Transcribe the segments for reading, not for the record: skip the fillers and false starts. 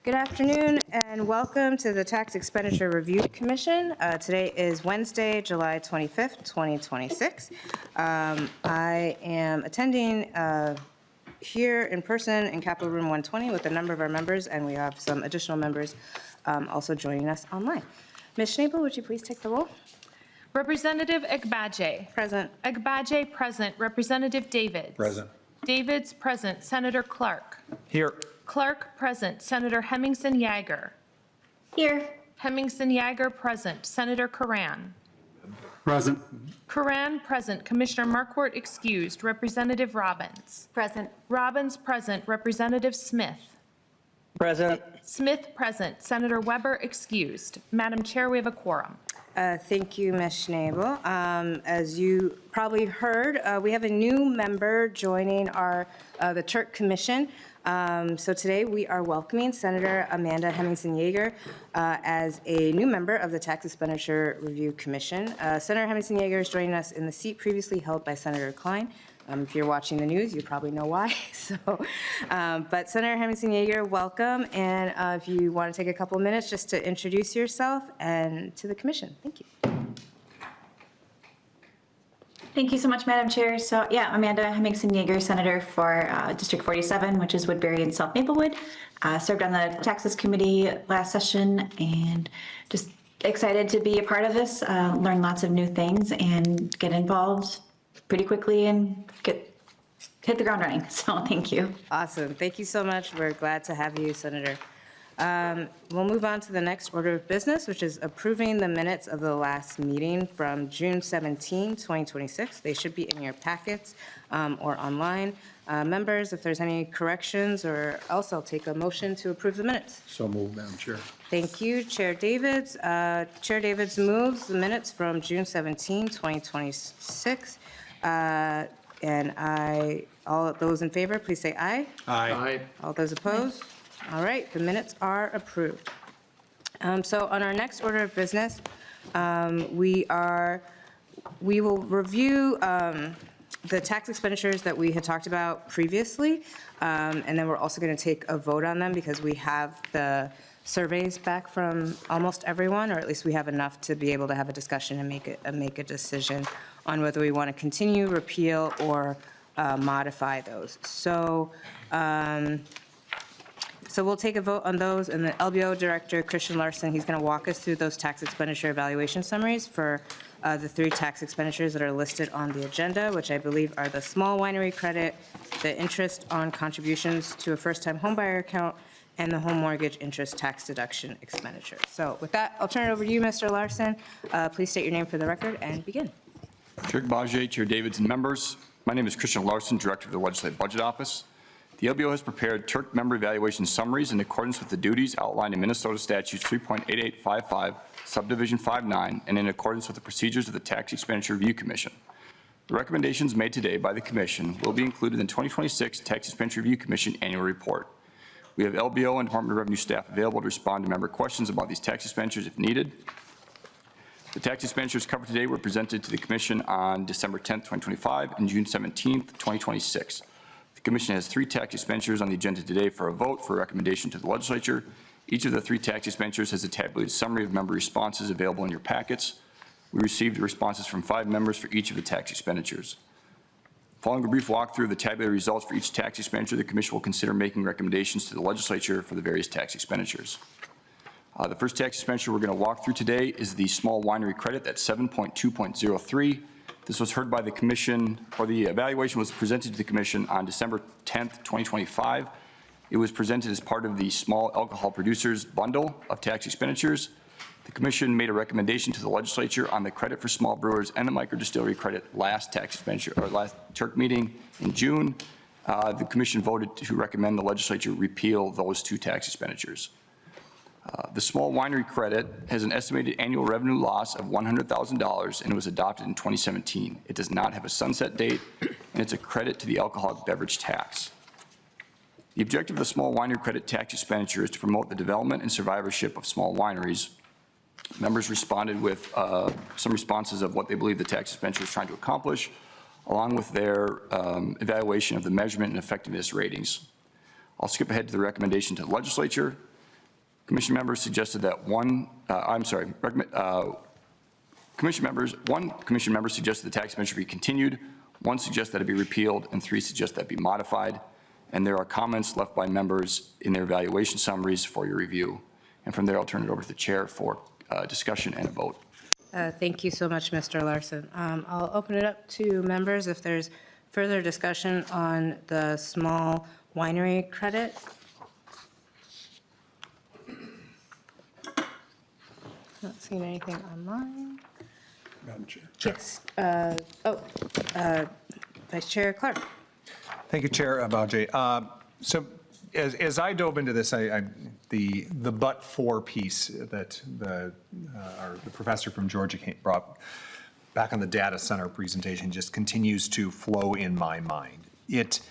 Good afternoon and welcome to the Tax Expenditure Review Commission. Today is Wednesday, July 25th, 2026. I am attending here in person in Capitol Room 120 with a number of our members, and we have some additional members also joining us online. Ms. Schnabel, would you please take the roll? Representative Agbaje. Present. Agbaje present. Representative Davids. Present. Davids present. Senator Clark. Here. Clark present. Senator Hemmingson Yager. Here. Hemmingson Yager present. Senator Karan. Present. Karan present. Commissioner Marquardt excused. Representative Robbins. Present. Robbins present. Representative Smith. Present. Smith present. Senator Weber excused. Madam Chair, we have a quorum. Thank you, Ms. Schnabel. As you probably heard, we have a new member joining the Turk Commission. So today we are welcoming Senator Amanda Hemmingson Yager as a new member of the Tax Expenditure Review Commission. Senator Hemmingson Yager is joining us in the seat previously held by Senator Klein. If you're watching the news, you probably know why. But Senator Hemmingson Yager, welcome. And if you want to take a couple of minutes just to introduce yourself and to the commission. Thank you. Thank you so much, Madam Chair. So yeah, Amanda Hemmingson Yager, Senator for District 47, which is Woodbury and South Maplewood. Served on the Taxes Committee last session and just excited to be a part of this, learn lots of new things and get involved pretty quickly and hit the ground running. So thank you. Awesome. Thank you so much. We're glad to have you, Senator. We'll move on to the next order of business, which is approving the minutes of the last meeting from June 17, 2026. They should be in your packets or online. Members, if there's any corrections or else, I'll take a motion to approve the minutes. So moved, Madam Chair. Thank you, Chair Davids. Chair Davids moves the minutes from June 17, 2026. And all those in favor, please say aye. Aye. All those opposed? All right, the minutes are approved. So on our next order of business, we will review the tax expenditures that we had talked about previously, and then we're also going to take a vote on them because we have the surveys back from almost everyone, or at least we have enough to be able to have a discussion and make a decision on whether we want to continue, repeal, or modify those. So we'll take a vote on those, and the LBO Director, Christian Larson, he's going to walk us through those tax expenditure evaluation summaries for the 3 tax expenditures that are listed on the agenda, which I believe are the small winery credit, the interest on contributions to a first-time homebuyer account, and the home mortgage interest tax deduction expenditure. So with that, I'll turn it over to you, Mr. Larson. Please state your name for the record and begin. Chair Agbaje, Chair Davids, and members, my name is Christian Larson, Director of the Legislative Budget Office. The LBO has prepared Turk member evaluation summaries in accordance with the duties outlined in Minnesota Statute 3.8855, Subdivision 59, and in accordance with the procedures of the Tax Expenditure Review Commission. The recommendations made today by the Commission will be included in the 2026 Tax Expenditure Review Commission Annual Report. We have LBO and Department of Revenue staff available to respond to member questions about these tax expenditures if needed. The tax expenditures covered today were presented to the Commission on December 10, 2025 and June 17, 2026. The Commission has 3 tax expenditures on the agenda today for a vote for a recommendation to the Legislature. Each of the 3 tax expenditures has a tabulated summary of member responses available in your packets. We received responses from 5 members for each of the tax expenditures. Following a brief walkthrough of the tabulated results for each tax expenditure, the Commission will consider making recommendations to the Legislature for the various tax expenditures. The first tax expenditure we're going to walk through today is the small winery credit. That's 7.2.03. This was heard by the Commission, or the evaluation was presented to the Commission on December 10th, 2025. It was presented as part of the small alcohol producers bundle of tax expenditures. The Commission made a recommendation to the Legislature on the credit for small brewers and the microdistillery credit last tax expenditure, or last Turk meeting in June. The Commission voted to recommend the Legislature repeal those 2 tax expenditures. The small winery credit has an estimated annual revenue loss of $100,000 and it was adopted in 2017. It does not have a sunset date and it's a credit to the alcoholic beverage tax. The objective of the small winery credit tax expenditure is to promote the development and survivorship of small wineries. Members responded with some responses of what they believe the tax expenditure is trying to accomplish, along with their evaluation of the measurement and effectiveness ratings. I'll skip ahead to the recommendation to the Legislature. Commission members suggested that one commission member suggested the tax expenditure be continued, one suggests that it be repealed, and three suggest that it be modified. And there are comments left by members in their evaluation summaries for your review. And from there, I'll turn it over to the chair for discussion and a vote. Thank you so much, Mr. Larson. I'll open it up to members if there's further discussion on the small winery credit. Not seeing anything online. Madam Chair. Yes. Vice Chair Clark. Thank you, Chair Bajay. So as I dove into this, the but-for piece that the professor from Georgia brought back on the data center presentation just continues to flow in my mind. It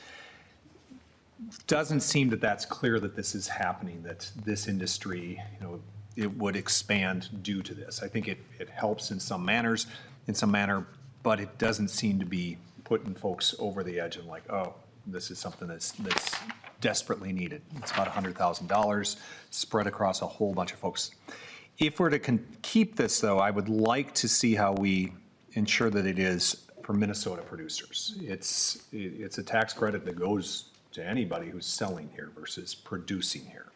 doesn't seem that that's clear that this is happening, that this industry, it would expand due to this. I think it helps in some manner, but it doesn't seem to be putting folks over the edge and like, oh, this is something that's desperately needed. It's about $100,000 spread across a whole bunch of folks. If we're to keep this, though, I would like to see how we ensure that it is for Minnesota producers. It's a tax credit that goes to anybody who's selling here versus producing here.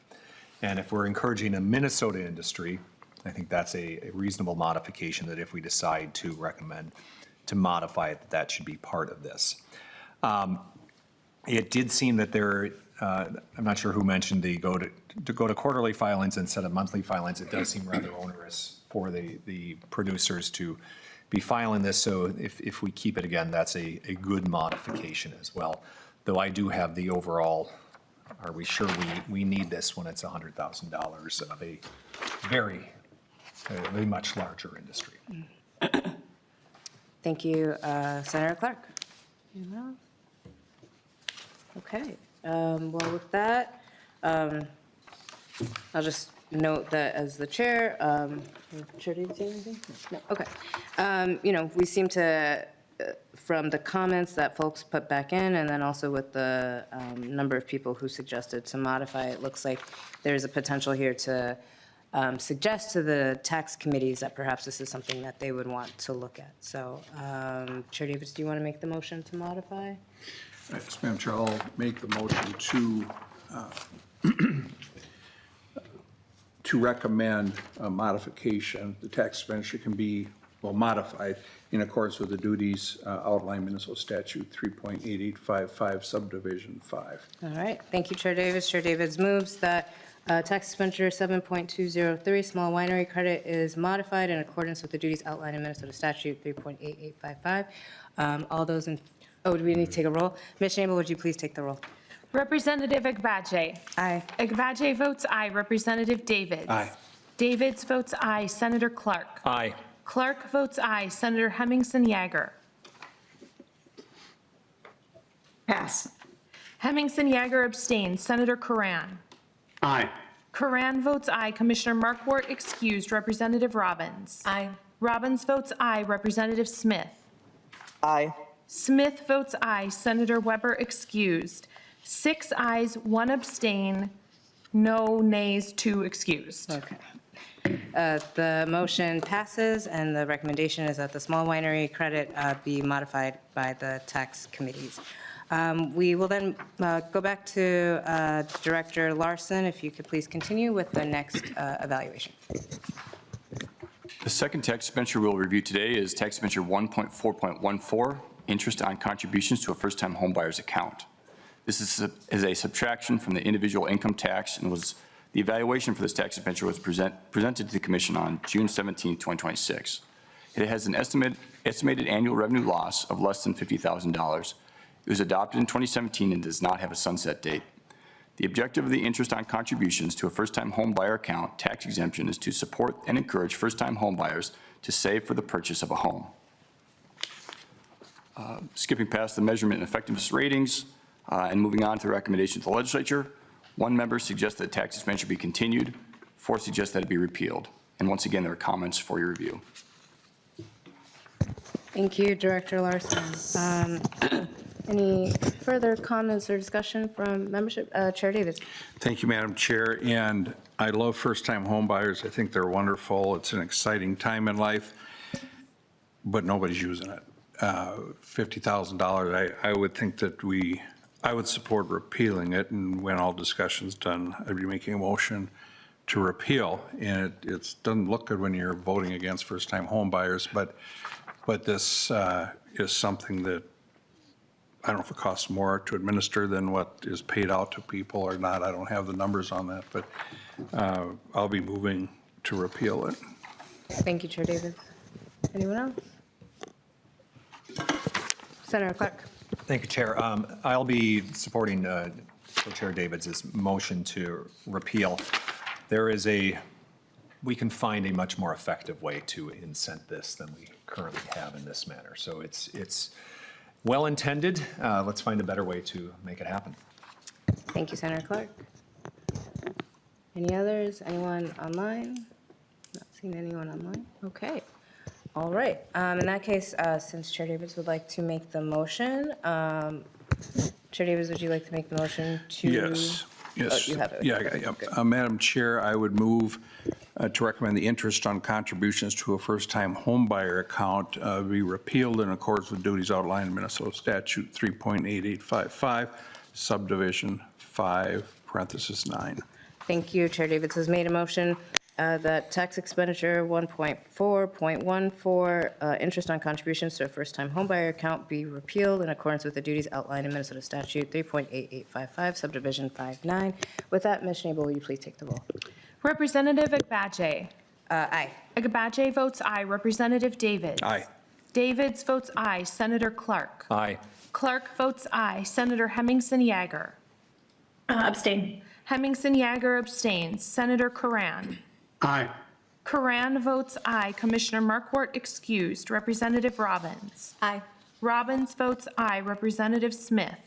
And if we're encouraging a Minnesota industry, I think that's a reasonable modification that if we decide to recommend to modify it, that should be part of this. It did seem that I'm not sure who mentioned to go to quarterly filings instead of monthly filings. It does seem rather onerous for the producers to be filing this. So if we keep it again, that's a good modification as well. Though I do have the overall, are we sure we need this when it's $100,000 of a very much larger industry? Thank you, Senator Clark. Okay, well, with that, I'll just note that as the chair, Chair, did you say anything? No, okay. We seem to, from the comments that folks put back in, and then also with the number of people who suggested to modify, it looks like there's a potential here to suggest to the tax committees that perhaps this is something that they would want to look at. So, Chair Davids, do you want to make the motion to modify? Yes, Madam Chair, I'll make the motion to recommend a modification. The tax expenditure can be, modified in accordance with the duties outlined in Minnesota Statute 3.8855 Subdivision 5. All right, thank you, Chair Davids. Chair Davids moves that tax expenditure 7.203, small winery credit, is modified in accordance with the duties outlined in Minnesota Statute 3.8855. All those in, do we need to take a roll? Ms. Schnabel, would you please take the roll? Representative Agbaje. Aye. Agbaje votes aye. Representative Davids. Aye. Davids votes aye. Senator Clark. Aye. Clark votes aye. Senator Hemmingson-Yager. Pass. Hemmingson-Yager abstains. Senator Curran. Aye. Curran votes aye. Commissioner Markwart excused. Representative Robbins. Aye. Robbins votes aye. Representative Smith. Aye. Smith votes aye. Senator Weber excused. 6 ayes, 1 abstain, no nays, 2 excused. Okay. The motion passes, and the recommendation is that the small winery credit be modified by the tax committees. We will then go back to Director Larson, if you could please continue with the next evaluation. The second tax expenditure we'll review today is tax expenditure 1.4.14, interest on contributions to a first-time homebuyer's account. This is a subtraction from the individual income tax, and the evaluation for this tax expenditure was presented to the Commission on June 17, 2026. It has an estimated annual revenue loss of less than $50,000. It was adopted in 2017 and does not have a sunset date. The objective of the interest on contributions to a first-time home buyer account tax exemption is to support and encourage first-time home buyers to save for the purchase of a home. Skipping past the measurement and effectiveness ratings and moving on to the recommendation to the legislature, 1 member suggests that tax expenditure be continued, 4 suggest that it be repealed. And once again, there are comments for your review. Thank you, Director Larson. Any further comments or discussion from membership? Chair Davis. Thank you, Madam Chair, and I love first-time home buyers. I think they're wonderful. It's an exciting time in life, but nobody's using it. $50,000, I would think that I would support repealing it, and when all discussion's done, I'd be making a motion to repeal, and it doesn't look good when you're voting against first-time home buyers, but this is something that, I don't know if it costs more to administer than what is paid out to people or not. I don't have the numbers on that, but I'll be moving to repeal it. Thank you, Chair Davis. Anyone else? Senator Clark. Thank you, Chair. I'll be supporting Co-Chair Davids' motion to repeal. We can find a much more effective way to incent this than we currently have in this manner. So it's well-intended. Let's find a better way to make it happen. Thank you, Senator Clark. Any others? Anyone online? Not seeing anyone online. Okay. All right. In that case, since Chair Davis would like to make the motion, Chair Davis, would you like to make the motion to? Yes. You have it. Yeah, yeah. Madam Chair, I would move to recommend the interest on contributions to a first-time homebuyer account be repealed in accordance with duties outlined in Minnesota Statute 3.8855, subdivision 5, parenthesis 9. Thank you. Chair Davis has made a motion that tax expenditure 1.4.14, interest on contributions to a first-time homebuyer account be repealed in accordance with the duties outlined in Minnesota Statute 3.8855, subdivision 5.9. With that, Ms. Schnabel, will you please take the roll? Representative Agbaje. Aye. Agbaje votes aye. Representative Davids. Aye. Davids votes aye. Senator Clark. Aye. Clark votes aye. Senator Hemmingson Yager. Abstain. Hemmingson Yager abstains. Senator Karan. Aye. Karan votes aye. Commissioner Markwart excused. Representative Robbins. Aye. Robbins votes aye. Representative Smith.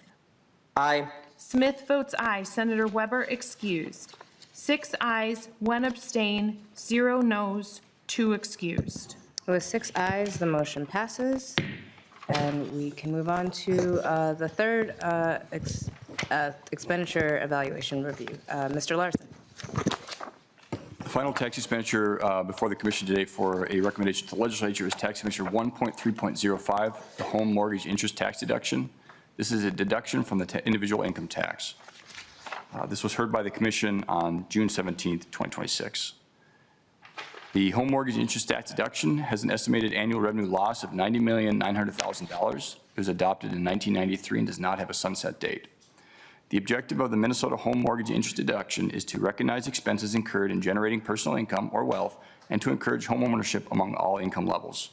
Aye. Smith votes aye. Senator Weber excused. 6 ayes, 1 abstain, 0 noes, 2 excused. With 6 ayes, the motion passes. And we can move on to the third expenditure evaluation review. Mr. Larson. The final tax expenditure before the commission today for a recommendation to the legislature is tax expenditure 1.3.05, the home mortgage interest tax deduction. This is a deduction from the individual income tax. This was heard by the commission on June 17th, 2026. The home mortgage interest tax deduction has an estimated annual revenue loss of $90,900,000. It was adopted in 1993 and does not have a sunset date. The objective of the Minnesota home mortgage interest deduction is to recognize expenses incurred in generating personal income or wealth and to encourage home ownership among all income levels.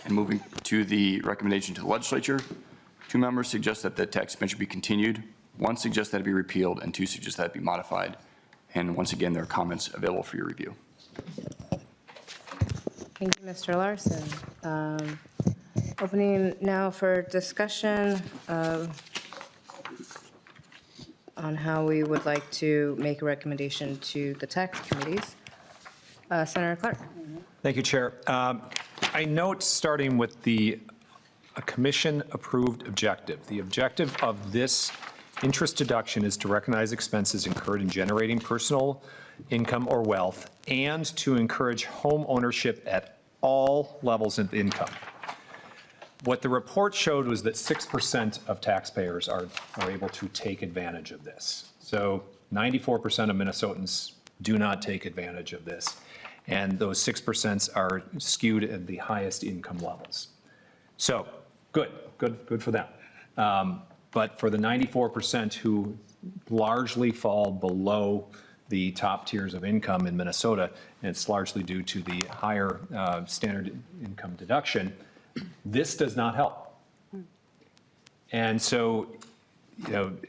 And moving to the recommendation to the legislature, 2 members suggest that the tax expenditure be continued. 1 suggests that it be repealed, and 2 suggest that it be modified. And once again, there are comments available for your review. Thank you, Mr. Larson. Opening now for discussion on how we would like to make a recommendation to the tax committees. Senator Clark. Thank you, Chair. I note, starting with a commission-approved objective. The objective of this interest deduction is to recognize expenses incurred in generating personal income or wealth and to encourage home ownership at all levels of income. What the report showed was that 6% of taxpayers are able to take advantage of this. So 94% of Minnesotans do not take advantage of this. And those 6% are skewed at the highest income levels. So good for them. But for the 94% who largely fall below the top tiers of income in Minnesota, and it's largely due to the higher standard income deduction, this does not help. And so,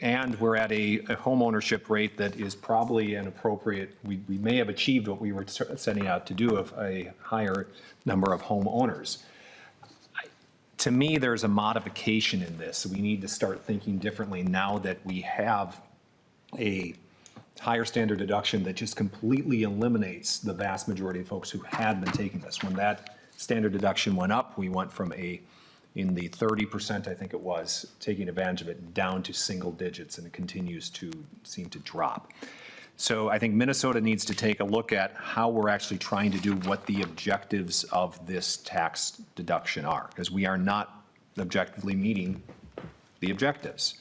and we're at a home ownership rate that is probably an appropriate, we may have achieved what we were setting out to do of a higher number of home owners. To me, there's a modification in this. We need to start thinking differently now that we have a higher standard deduction that just completely eliminates the vast majority of folks who had been taking this. When that standard deduction went up, we went from a in the 30%, I think it was, taking advantage of it, down to single digits, and it continues to seem to drop. So I think Minnesota needs to take a look at how we're actually trying to do what the objectives of this tax deduction are, because we are not objectively meeting the objectives.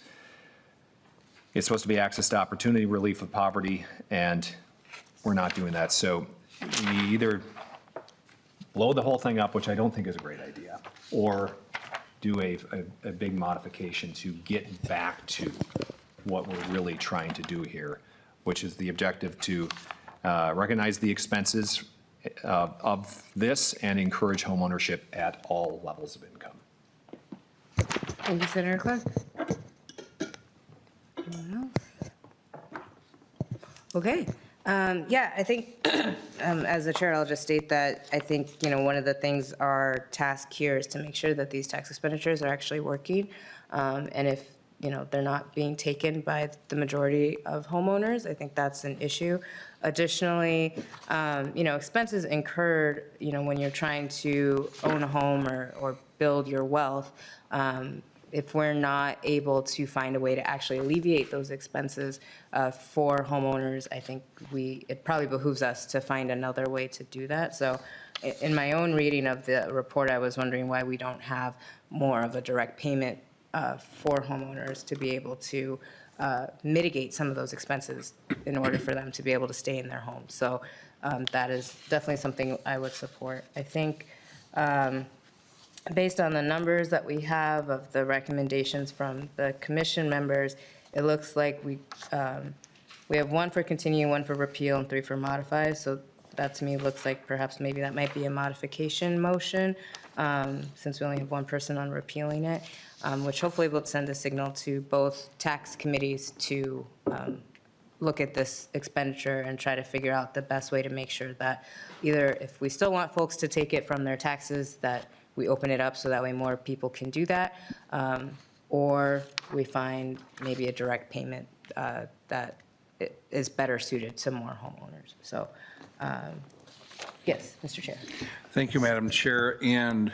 It's supposed to be access to opportunity, relief of poverty, and we're not doing that. So we either blow the whole thing up, which I don't think is a great idea, or do a big modification to get back to what we're really trying to do here, which is the objective to recognize the expenses of this and encourage homeownership at all levels of income. Thank you, Senator Clark. Anyone else? Okay. Yeah, I think, as the chair, I'll just state that I think, one of the things our task here is to make sure that these tax expenditures are actually working. And if, they're not being taken by the majority of homeowners, I think that's an issue. Additionally, expenses incurred, when you're trying to own a home or build your wealth, if we're not able to find a way to actually alleviate those expenses for homeowners, I think it probably behooves us to find another way to do that. So in my own reading of the report, I was wondering why we don't have more of a direct payment for homeowners to be able to mitigate some of those expenses in order for them to be able to stay in their homes. So that is definitely something I would support. I think based on the numbers that we have of the recommendations from the commission members, it looks like we have 1 for continue, 1 for repeal, and 3 for modify. So that to me looks like perhaps maybe that might be a modification motion, since we only have 1 person on repealing it, which hopefully will send a signal to both tax committees to look at this expenditure and try to figure out the best way to make sure that either if we still want folks to take it from their taxes, that we open it up so that way more people can do that, or we find maybe a direct payment that is better suited to more homeowners. So, yes, Mr. Chair. Thank you, Madam Chair. And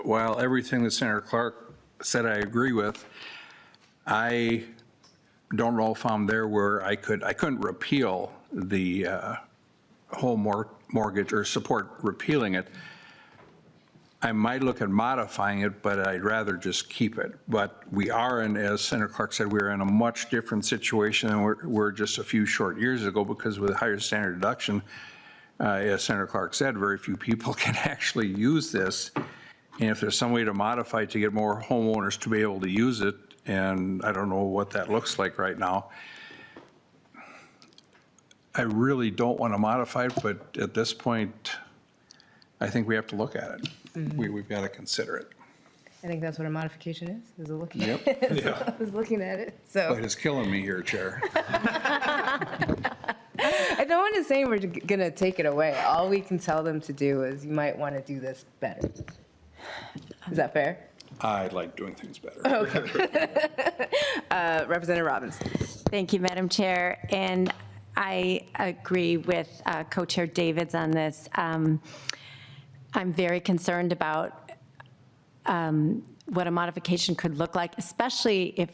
while everything that Senator Clark said I agree with, I don't know if I'm there where I couldn't repeal the home mortgage or support repealing it. I might look at modifying it, but I'd rather just keep it. But we are in, as Senator Clark said, we're in a much different situation than we're just a few short years ago, because with higher standard deduction, as Senator Clark said, very few people can actually use this. And if there's some way to modify it to get more homeowners to be able to use it, and I don't know what that looks like right now, I really don't want to modify it, but at this point, I think we have to look at it. We've got to consider it. I think that's what a modification is a looking Yep. at it. Yeah. I was looking at it, so. But it's killing me here, Chair. No one is saying we're going to take it away. All we can tell them to do is you might want to do this better. Is that fair? I like doing things better. Representative Robbins. Thank you, Madam Chair. And I agree with Co-Chair Davids on this. I'm very concerned about what a modification could look like, especially if,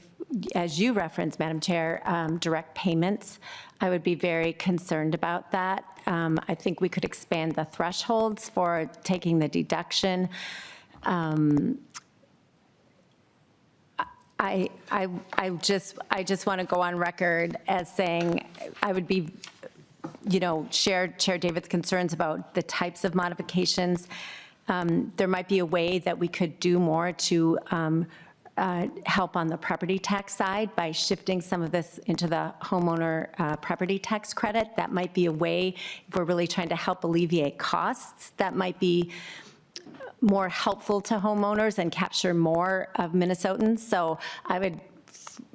as you referenced, Madam Chair, direct payments. I would be very concerned about that. I think we could expand the thresholds for taking the deduction. I just want to go on record as saying I would be, share Chair David's concerns about the types of modifications. There might be a way that we could do more to help on the property tax side by shifting some of this into the homeowner property tax credit. That might be a way, if we're really trying to help alleviate costs, that might be more helpful to homeowners and capture more of Minnesotans. So I would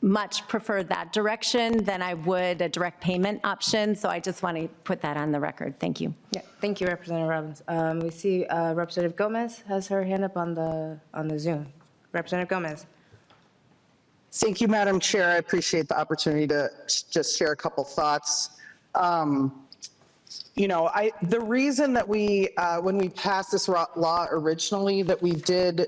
much prefer that direction than I would a direct payment option. So I just want to put that on the record. Thank you. Yeah, thank you, Representative Robbins. We see Representative Gomez has her hand up on the Zoom. Representative Gomez. Thank you, Madam Chair. I appreciate the opportunity to just share a couple thoughts. The reason that we, when we passed this law originally, that we did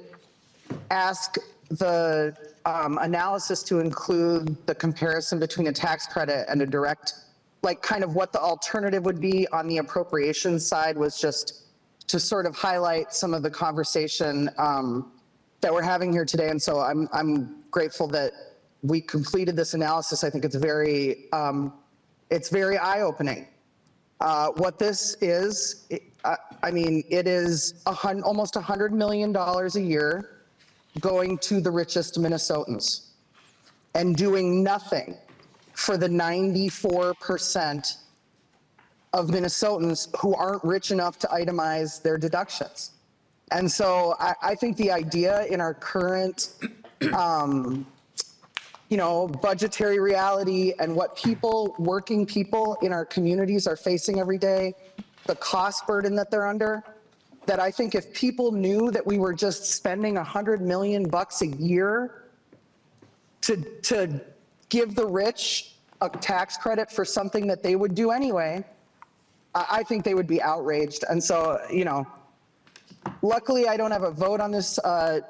ask the analysis to include the comparison between a tax credit and a direct, like kind of what the alternative would be on the appropriations side, was just to sort of highlight some of the conversation that we're having here today. And so I'm grateful that we completed this analysis. I think it's very eye-opening. What this is, I mean, it is almost $100 million a year going to the richest Minnesotans and doing nothing for the 94% of Minnesotans who aren't rich enough to itemize their deductions. And so I think the idea in our current, budgetary reality and what working people in our communities are facing every day, the cost burden that they're under, that I think if people knew that we were just spending $100 million a year to give the rich a tax credit for something that they would do anyway, I think they would be outraged. And so, luckily I don't have a vote on the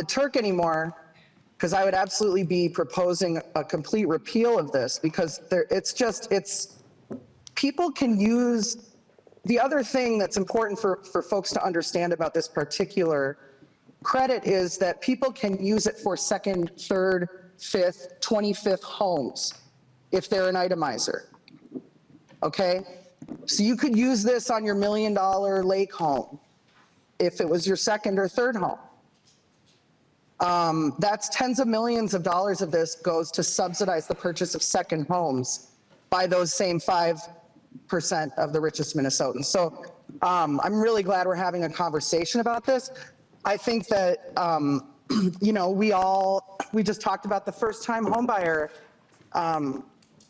Turk anymore, because I would absolutely be proposing a complete repeal of this, because people can use. The other thing that's important for folks to understand about this particular credit is that people can use it for second, third, fifth, 25th homes if they're an itemizer. Okay? So you could use this on your $1 million lake home if it was your second or third home. That's tens of millions of dollars of this goes to subsidize the purchase of second homes by those same 5% of the richest Minnesotans. So I'm really glad we're having a conversation about this. I think that, we just talked about the first-time homebuyer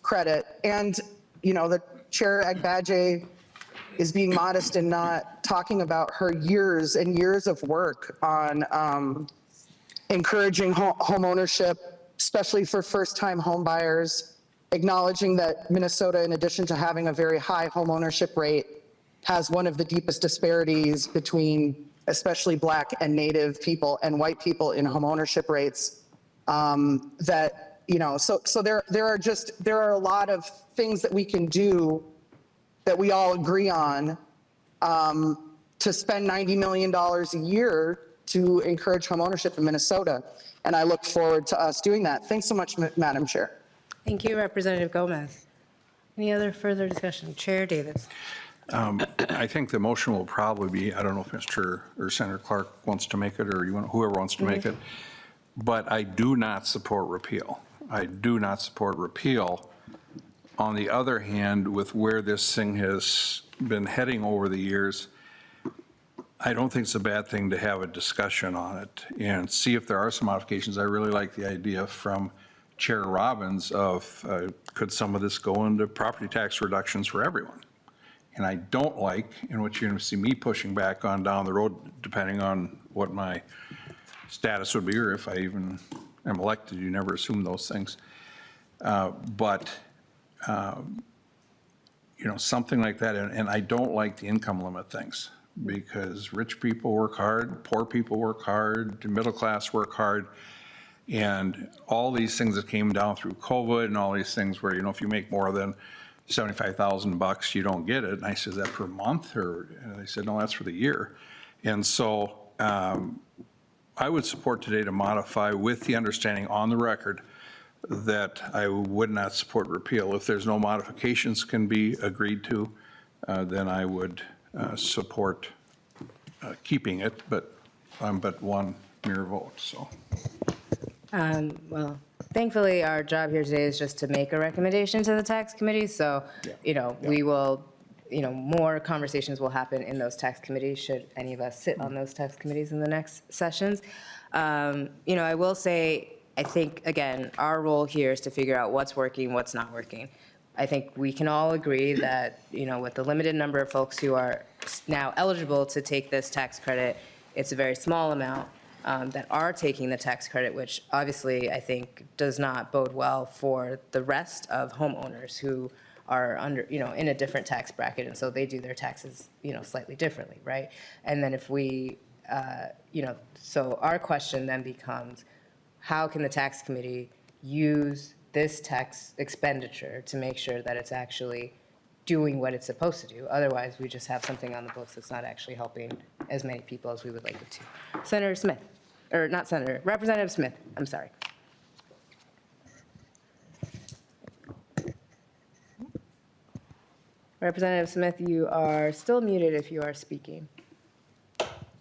credit, and, the Chair Agbaje is being modest and not talking about her years and years of work on encouraging home ownership, especially for first-time homebuyers, acknowledging that Minnesota, in addition to having a very high home ownership rate, has one of the deepest disparities between especially Black and Native people and white people in home ownership rates. So there are a lot of things that we can do that we all agree on to spend $90 million a year to encourage home ownership in Minnesota. And I look forward to us doing that. Thanks so much, Madam Chair. Thank you, Representative Gomez. Any other further discussion? Chair Davis. I think the motion will probably be, I don't know if Mr. or Senator Clark wants to make it, or whoever wants to make it, but I do not support repeal. I do not support repeal. On the other hand, with where this thing has been heading over the years, I don't think it's a bad thing to have a discussion on it and see if there are some modifications. I really like the idea from Chair Robbins of could some of this go into property tax reductions for everyone? And I don't like, and what you're going to see me pushing back on down the road, depending on what my status would be, or if I even am elected, you never assume those things. Something like that, and I don't like the income limit things, because rich people work hard, poor people work hard, middle class work hard, and all these things that came down through COVID and all these things where, if you make more than $75,000, you don't get it. And I said, is that per month? And they said, no, that's for the year. And so I would support today to modify with the understanding on the record that I would not support repeal. If there's no modifications can be agreed to, then I would support keeping it, but I'm but one mere vote, so. Well, thankfully, our job here today is just to make a recommendation to the tax committee. So, we will, more conversations will happen in those tax committees, should any of us sit on those tax committees in the next sessions. I will say, I think, again, our role here is to figure out what's working, what's not working. I think we can all agree that, with the limited number of folks who are now eligible to take this tax credit, it's a very small amount that are taking the tax credit, which obviously I think does not bode well for the rest of homeowners who are under, in a different tax bracket, and so they do their taxes, slightly differently, right? And then if we so our question then becomes, how can the tax committee use this tax expenditure to make sure that it's actually doing what it's supposed to do? Otherwise, we just have something on the books that's not actually helping as many people as we would like it to. Senator Smith, or not Senator, Representative Smith, I'm sorry. Representative Smith, you are still muted if you are speaking.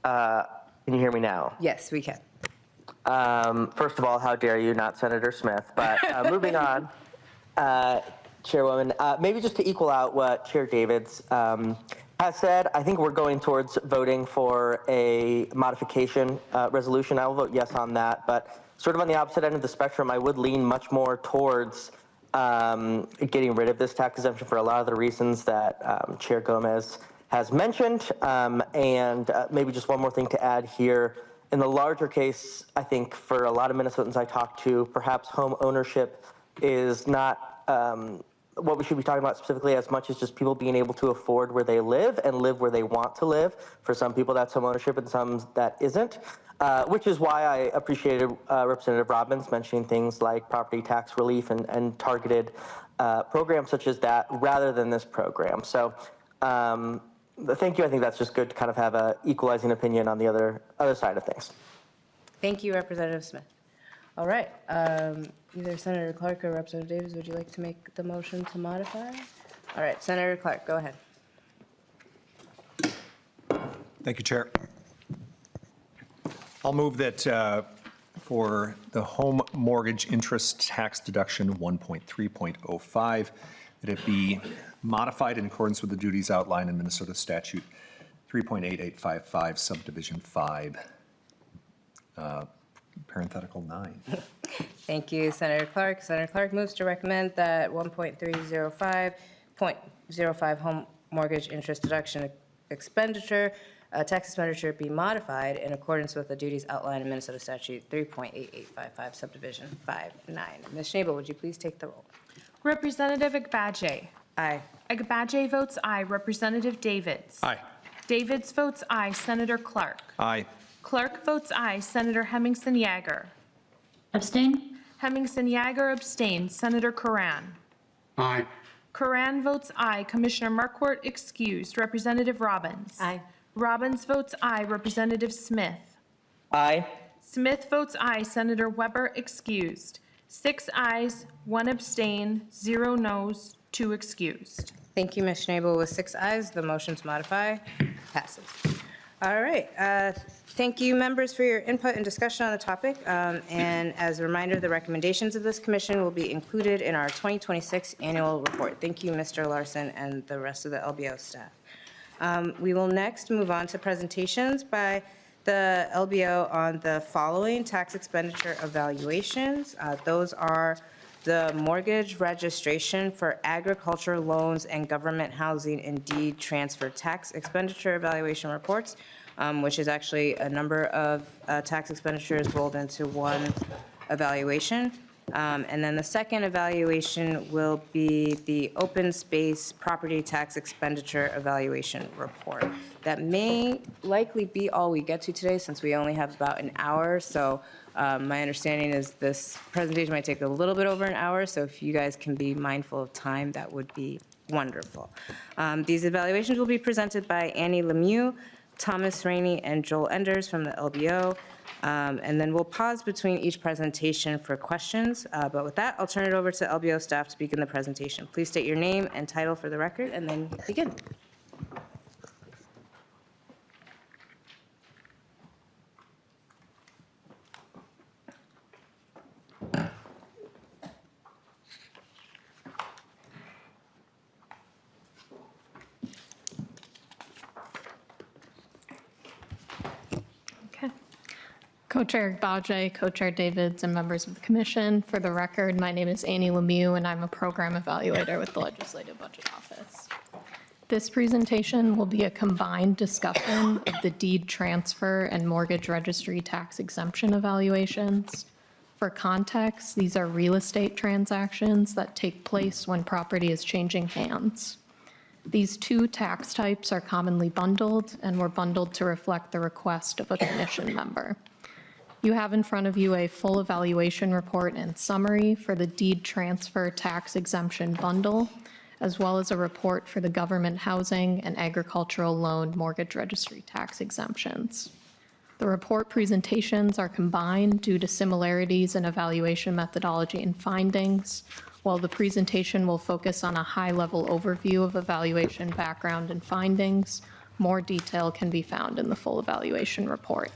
Can you hear me now? Yes, we can. First of all, how dare you, not Senator Smith. But moving on, Chairwoman, maybe just to equal out what Chair Davids has said, I think we're going towards voting for a modification resolution. I will vote yes on that. But sort of on the opposite end of the spectrum, I would lean much more towards getting rid of this tax exemption for a lot of the reasons that Chair Gomez has mentioned. And maybe just one more thing to add here. In the larger case, I think for a lot of Minnesotans I talk to, perhaps home ownership is not what we should be talking about specifically as much as just people being able to afford where they live and live where they want to live. For some people, that's home ownership, and some that isn't, which is why I appreciated Representative Robbins mentioning things like property tax relief and targeted programs such as that rather than this program. So thank you. I think that's just good to kind of have an equalizing opinion on the other side of things. Thank you, Representative Smith. All right, either Senator Clark or Representative Davis, would you like to make the motion to modify? All right, Senator Clark, go ahead. Thank you, Chair. I'll move that for the home mortgage interest tax deduction 1.3.05, that it be modified in accordance with the duties outlined in Minnesota Statute 3.8855, subdivision 5, parenthetical 9. Thank you, Senator Clark. Senator Clark moves to recommend that 1.305.05 home mortgage interest deduction expenditure, tax expenditure be modified in accordance with the duties outlined in Minnesota Statute 3.8855, subdivision 5.9. Ms. Schnabel, would you please take the roll? Representative Agbaje. Aye. Agbaje votes aye. Representative Davids. Aye. Davids votes aye. Senator Clark. Aye. Clark votes aye. Senator Hemmingson Yager. Abstain? Hemmingson Yager abstains. Senator Karan. Aye. Karan votes aye. Commissioner Marquardt excused. Representative Robbins. Aye. Robbins votes aye. Representative Smith. Aye. Smith votes aye. Senator Weber excused. 6 ayes, 1 abstain, 0 noes, 2 excused. Thank you, Ms. Schnabel. With 6 ayes, the motion to modify passes. All right. Thank you, members, for your input and discussion on the topic. And as a reminder, the recommendations of this commission will be included in our 2026 annual report. Thank you, Mr. Larson, and the rest of the LBO staff. We will next move on to presentations by the LBO on the following tax expenditure evaluations. Those are the mortgage registration for agriculture loans and government housing and deed transfer tax expenditure evaluation reports, which is actually a number of tax expenditures rolled into one evaluation. And then the second evaluation will be the open space property tax expenditure evaluation report. That may likely be all we get to today, since we only have about an hour. So my understanding is this presentation might take a little bit over an hour. So if you guys can be mindful of time, that would be wonderful. These evaluations will be presented by Annie Lemieux, Thomas Rainey, and Joel Enders from the LBO. And then we'll pause between each presentation for questions. But with that, I'll turn it over to LBO staff to begin the presentation. Please state your name and title for the record, and then begin. Okay. Co-Chair Agbaje, Co-Chair Davids, and members of the commission. For the record, my name is Annie Lemieux, and I'm a program evaluator with the Legislative Budget Office. This presentation will be a combined discussion of the deed transfer and mortgage registry tax exemption evaluations. For context, these are real estate transactions that take place when property is changing hands. These two tax types are commonly bundled and were bundled to reflect the request of a commission member. You have in front of you a full evaluation report and summary for the deed transfer tax exemption bundle, as well as a report for the government housing and agricultural loan mortgage registry tax exemptions. The report presentations are combined due to similarities in evaluation methodology and findings, while the presentation will focus on a high-level overview of evaluation background and findings. More detail can be found in the full evaluation report.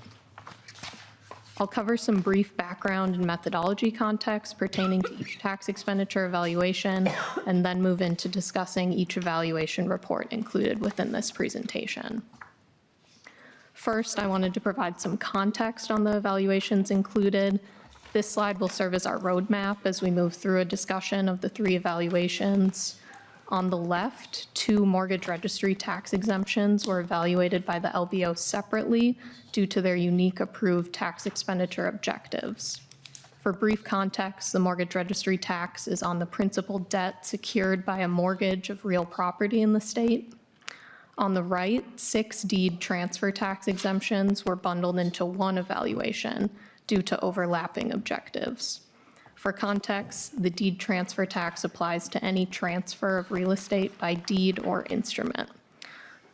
I'll cover some brief background and methodology context pertaining to each tax expenditure evaluation, and then move into discussing each evaluation report included within this presentation. First, I wanted to provide some context on the evaluations included. This slide will serve as our roadmap as we move through a discussion of the three evaluations. On the left, 2 mortgage registry tax exemptions were evaluated by the LBO separately due to their unique approved tax expenditure objectives. For brief context, the mortgage registry tax is on the principal debt secured by a mortgage of real property in the state. On the right, 6 deed transfer tax exemptions were bundled into one evaluation due to overlapping objectives. For context, the deed transfer tax applies to any transfer of real estate by deed or instrument.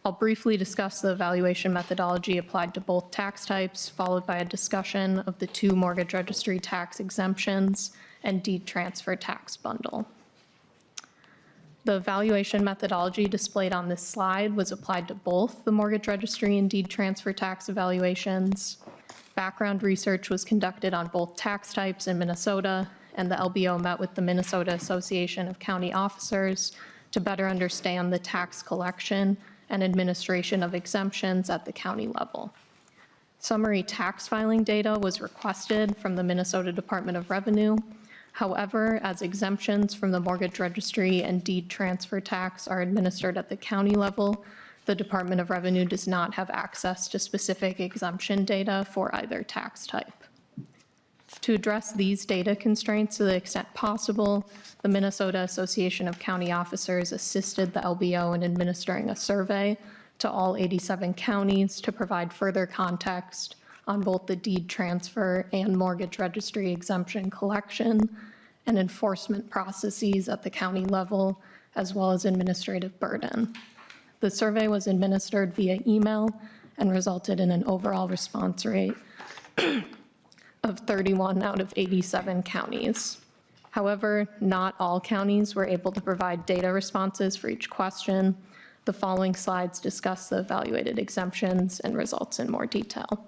I'll briefly discuss the evaluation methodology applied to both tax types, followed by a discussion of the 2 mortgage registry tax exemptions and deed transfer tax bundle. The evaluation methodology displayed on this slide was applied to both the mortgage registry and deed transfer tax evaluations. Background research was conducted on both tax types in Minnesota, and the LBO met with the Minnesota Association of County Officers to better understand the tax collection and administration of exemptions at the county level. Summary tax filing data was requested from the Minnesota Department of Revenue. However, as exemptions from the mortgage registry and deed transfer tax are administered at the county level, the Department of Revenue does not have access to specific exemption data for either tax type. To address these data constraints to the extent possible, the Minnesota Association of County Officers assisted the LBO in administering a survey to all 87 counties to provide further context on both the deed transfer and mortgage registry exemption collection and enforcement processes at the county level, as well as administrative burden. The survey was administered via email and resulted in an overall response rate of 31 out of 87 counties. However, not all counties were able to provide data responses for each question. The following slides discuss the evaluated exemptions and results in more detail.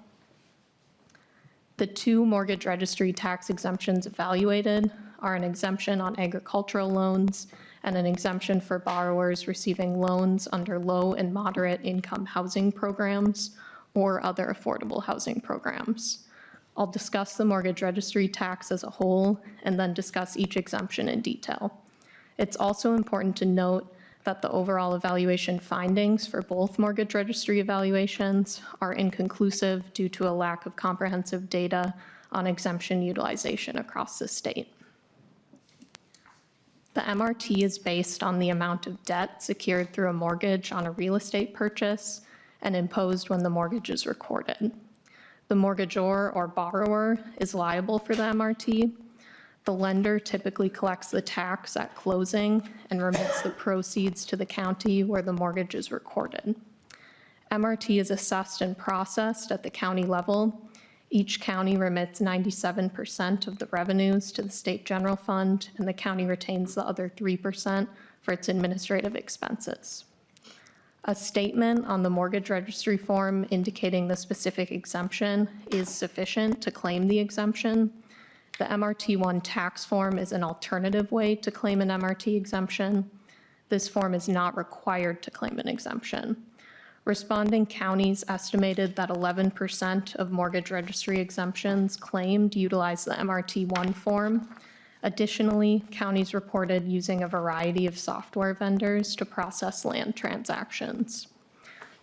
The 2 mortgage registry tax exemptions evaluated are an exemption on agricultural loans and an exemption for borrowers receiving loans under low and moderate income housing programs or other affordable housing programs. I'll discuss the mortgage registry tax as a whole and then discuss each exemption in detail. It's also important to note that the overall evaluation findings for both mortgage registry evaluations are inconclusive due to a lack of comprehensive data on exemption utilization across the state. The MRT is based on the amount of debt secured through a mortgage on a real estate purchase and imposed when the mortgage is recorded. The mortgagor or borrower is liable for the MRT. The lender typically collects the tax at closing and remits the proceeds to the county where the mortgage is recorded. MRT is assessed and processed at the county level. Each county remits 97% of the revenues to the state general fund, and the county retains the other 3% for its administrative expenses. A statement on the mortgage registry form indicating the specific exemption is sufficient to claim the exemption. The MRT1 tax form is an alternative way to claim an MRT exemption. This form is not required to claim an exemption. Responding counties estimated that 11% of mortgage registry exemptions claimed utilize the MRT1 form. Additionally, counties reported using a variety of software vendors to process land transactions.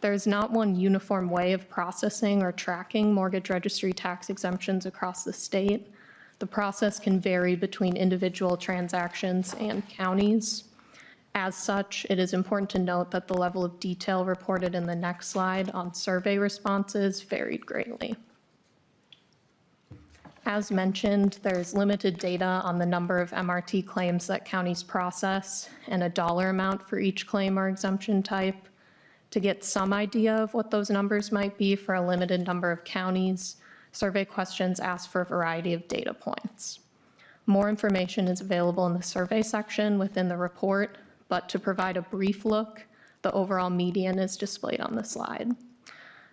There is not one uniform way of processing or tracking mortgage registry tax exemptions across the state. The process can vary between individual transactions and counties. As such, it is important to note that the level of detail reported in the next slide on survey responses varied greatly. As mentioned, there is limited data on the number of MRT claims that counties process and a dollar amount for each claim or exemption type. To get some idea of what those numbers might be for a limited number of counties, survey questions ask for a variety of data points. More information is available in the survey section within the report, but to provide a brief look, the overall median is displayed on the slide.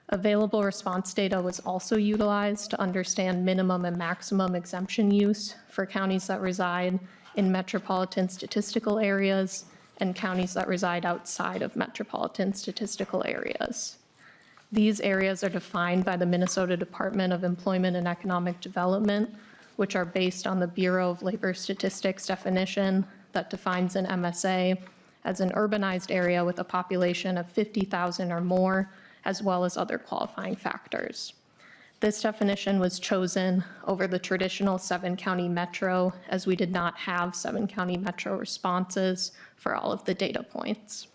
Available response data was also utilized to understand minimum and maximum exemption use for counties that reside in metropolitan statistical areas and counties that reside outside of metropolitan statistical areas. These areas are defined by the Minnesota Department of Employment and Economic Development, which are based on the Bureau of Labor Statistics definition that defines an MSA as an urbanized area with a population of 50,000 or more, as well as other qualifying factors. This definition was chosen over the traditional 7-county metro, as we did not have 7-county metro responses for all of the data points.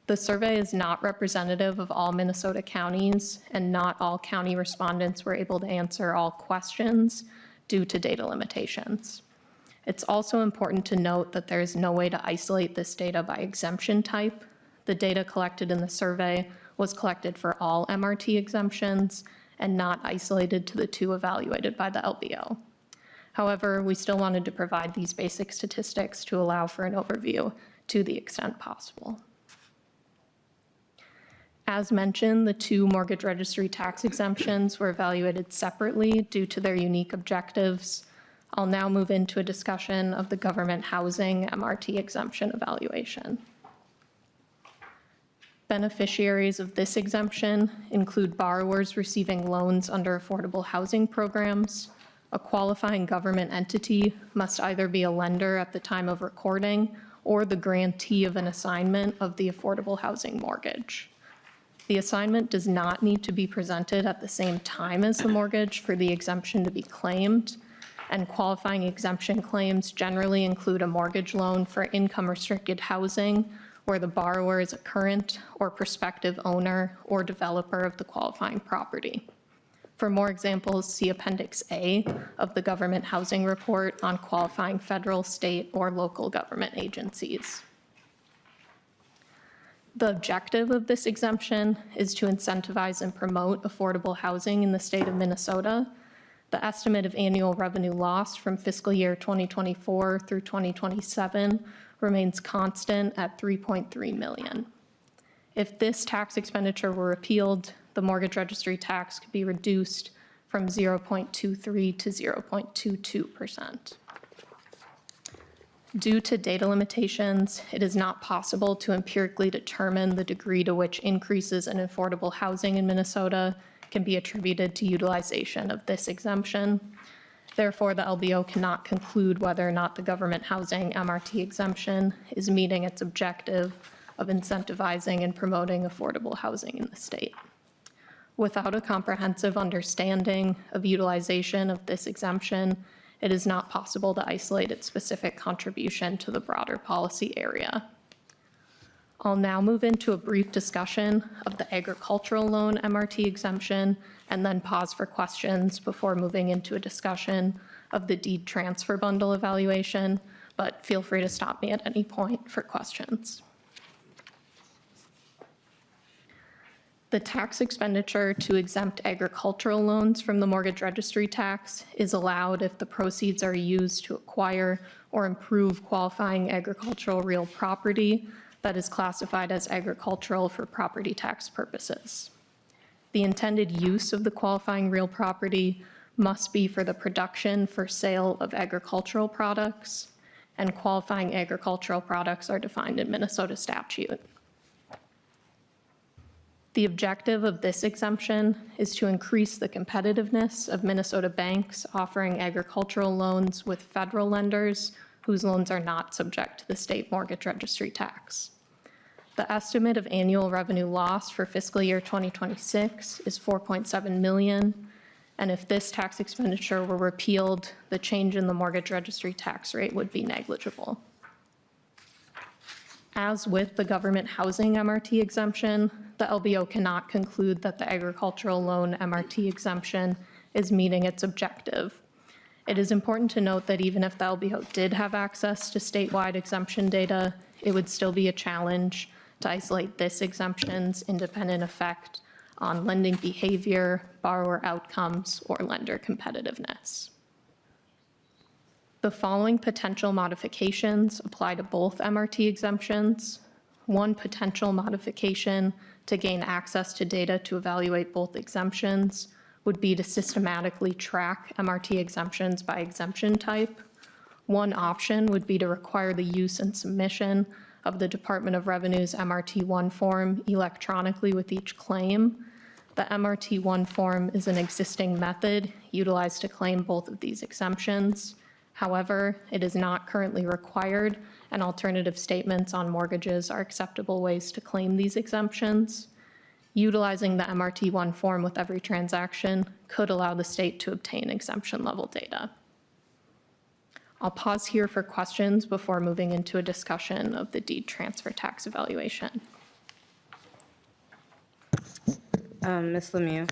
The survey is not representative of all Minnesota counties, and not all county respondents were able to answer all questions due to data limitations. It's also important to note that there is no way to isolate this data by exemption type. The data collected in the survey was collected for all MRT exemptions and not isolated to the 2 evaluated by the LBO. However, we still wanted to provide these basic statistics to allow for an overview to the extent possible. As mentioned, the 2 mortgage registry tax exemptions were evaluated separately due to their unique objectives. I'll now move into a discussion of the government housing MRT exemption evaluation. Beneficiaries of this exemption include borrowers receiving loans under affordable housing programs. A qualifying government entity must either be a lender at the time of recording or the grantee of an assignment of the affordable housing mortgage. The assignment does not need to be presented at the same time as the mortgage for the exemption to be claimed, and qualifying exemption claims generally include a mortgage loan for income-restricted housing where the borrower is a current or prospective owner or developer of the qualifying property. For more examples, see Appendix A of the Government Housing Report on qualifying federal, state, or local government agencies. The objective of this exemption is to incentivize and promote affordable housing in the state of Minnesota. The estimate of annual revenue loss from fiscal year 2024 through 2027 remains constant at $3.3 million. If this tax expenditure were repealed, the mortgage registry tax could be reduced from 0.23 to 0.22%. Due to data limitations, it is not possible to empirically determine the degree to which increases in affordable housing in Minnesota can be attributed to utilization of this exemption. Therefore, the LBO cannot conclude whether or not the government housing MRT exemption is meeting its objective of incentivizing and promoting affordable housing in the state. Without a comprehensive understanding of utilization of this exemption, it is not possible to isolate its specific contribution to the broader policy area. I'll now move into a brief discussion of the agricultural loan MRT exemption and then pause for questions before moving into a discussion of the deed transfer bundle evaluation, but feel free to stop me at any point for questions. The tax expenditure to exempt agricultural loans from the mortgage registry tax is allowed if the proceeds are used to acquire or improve qualifying agricultural real property that is classified as agricultural for property tax purposes. The intended use of the qualifying real property must be for the production for sale of agricultural products, and qualifying agricultural products are defined in Minnesota statute. The objective of this exemption is to increase the competitiveness of Minnesota banks offering agricultural loans with federal lenders whose loans are not subject to the state mortgage registry tax. The estimate of annual revenue loss for fiscal year 2026 is $4.7 million, and if this tax expenditure were repealed, the change in the mortgage registry tax rate would be negligible. As with the government housing MRT exemption, the LBO cannot conclude that the agricultural loan MRT exemption is meeting its objective. It is important to note that even if the LBO did have access to statewide exemption data, it would still be a challenge to isolate this exemption's independent effect on lending behavior, borrower outcomes, or lender competitiveness. The following potential modifications apply to both MRT exemptions. One potential modification to gain access to data to evaluate both exemptions would be to systematically track MRT exemptions by exemption type. One option would be to require the use and submission of the Department of Revenue's MRT-1 form electronically with each claim. The MRT-1 form is an existing method utilized to claim both of these exemptions. However, it is not currently required, and alternative statements on mortgages are acceptable ways to claim these exemptions. Utilizing the MRT-1 form with every transaction could allow the state to obtain exemption level data. I'll pause here for questions before moving into a discussion of the deed transfer tax evaluation. Ms. Lemieux,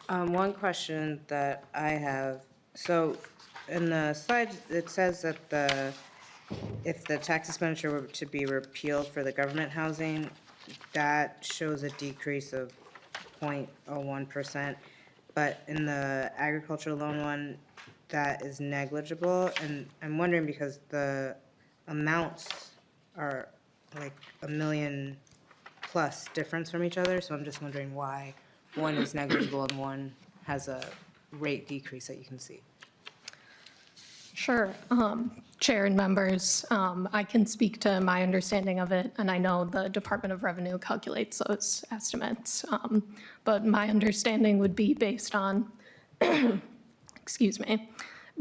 one question that I have, so in the slide, it says that if the tax expenditure were to be repealed for the government housing, that shows a decrease of 0.01%, but in the agricultural loan one, that is negligible, and I'm wondering because the amounts are like $1 million plus difference from each other, so I'm just wondering why one is negligible and one has a rate decrease that you can see. Sure. Chair and members, I can speak to my understanding of it, and I know the Department of Revenue calculates those estimates, but my understanding would be based on, excuse me,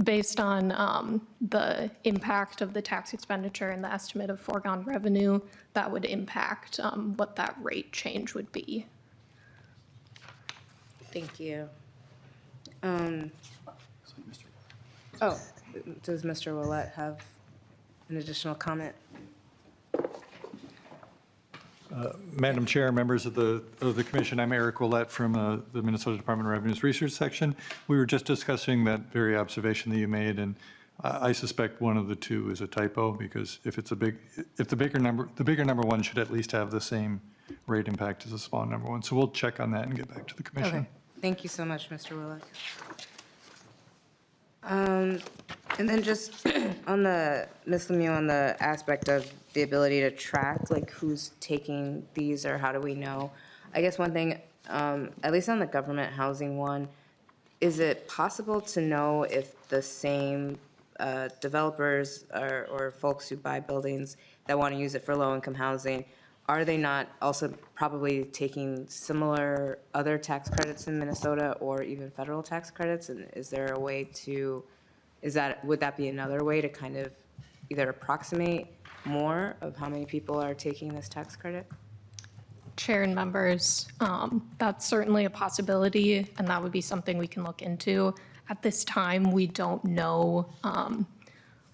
based on the impact of the tax expenditure and the estimate of foregone revenue, that would impact what that rate change would be. Thank you. Oh, does Mr. Willett have an additional comment? Madam Chair, members of the commission, I'm Eric Willett from the Minnesota Department of Revenue's research section. We were just discussing that very observation that you made, and I suspect one of the two is a typo, because if the bigger number one should at least have the same rate impact as the small number one. So we'll check on that and get back to the commission. Okay, thank you so much, Mr. Willett. And then just on the, Ms. Lemieux, on the aspect of the ability to track, like who's taking these or how do we know? I guess one thing, at least on the government housing one, is it possible to know if the same developers or folks who buy buildings that want to use it for low-income housing, are they not also probably taking similar other tax credits in Minnesota or even federal tax credits? And is there a way to, would that be another way to kind of either approximate more of how many people are taking this tax credit? Chair and members, that's certainly a possibility, and that would be something we can look into. At this time, we don't know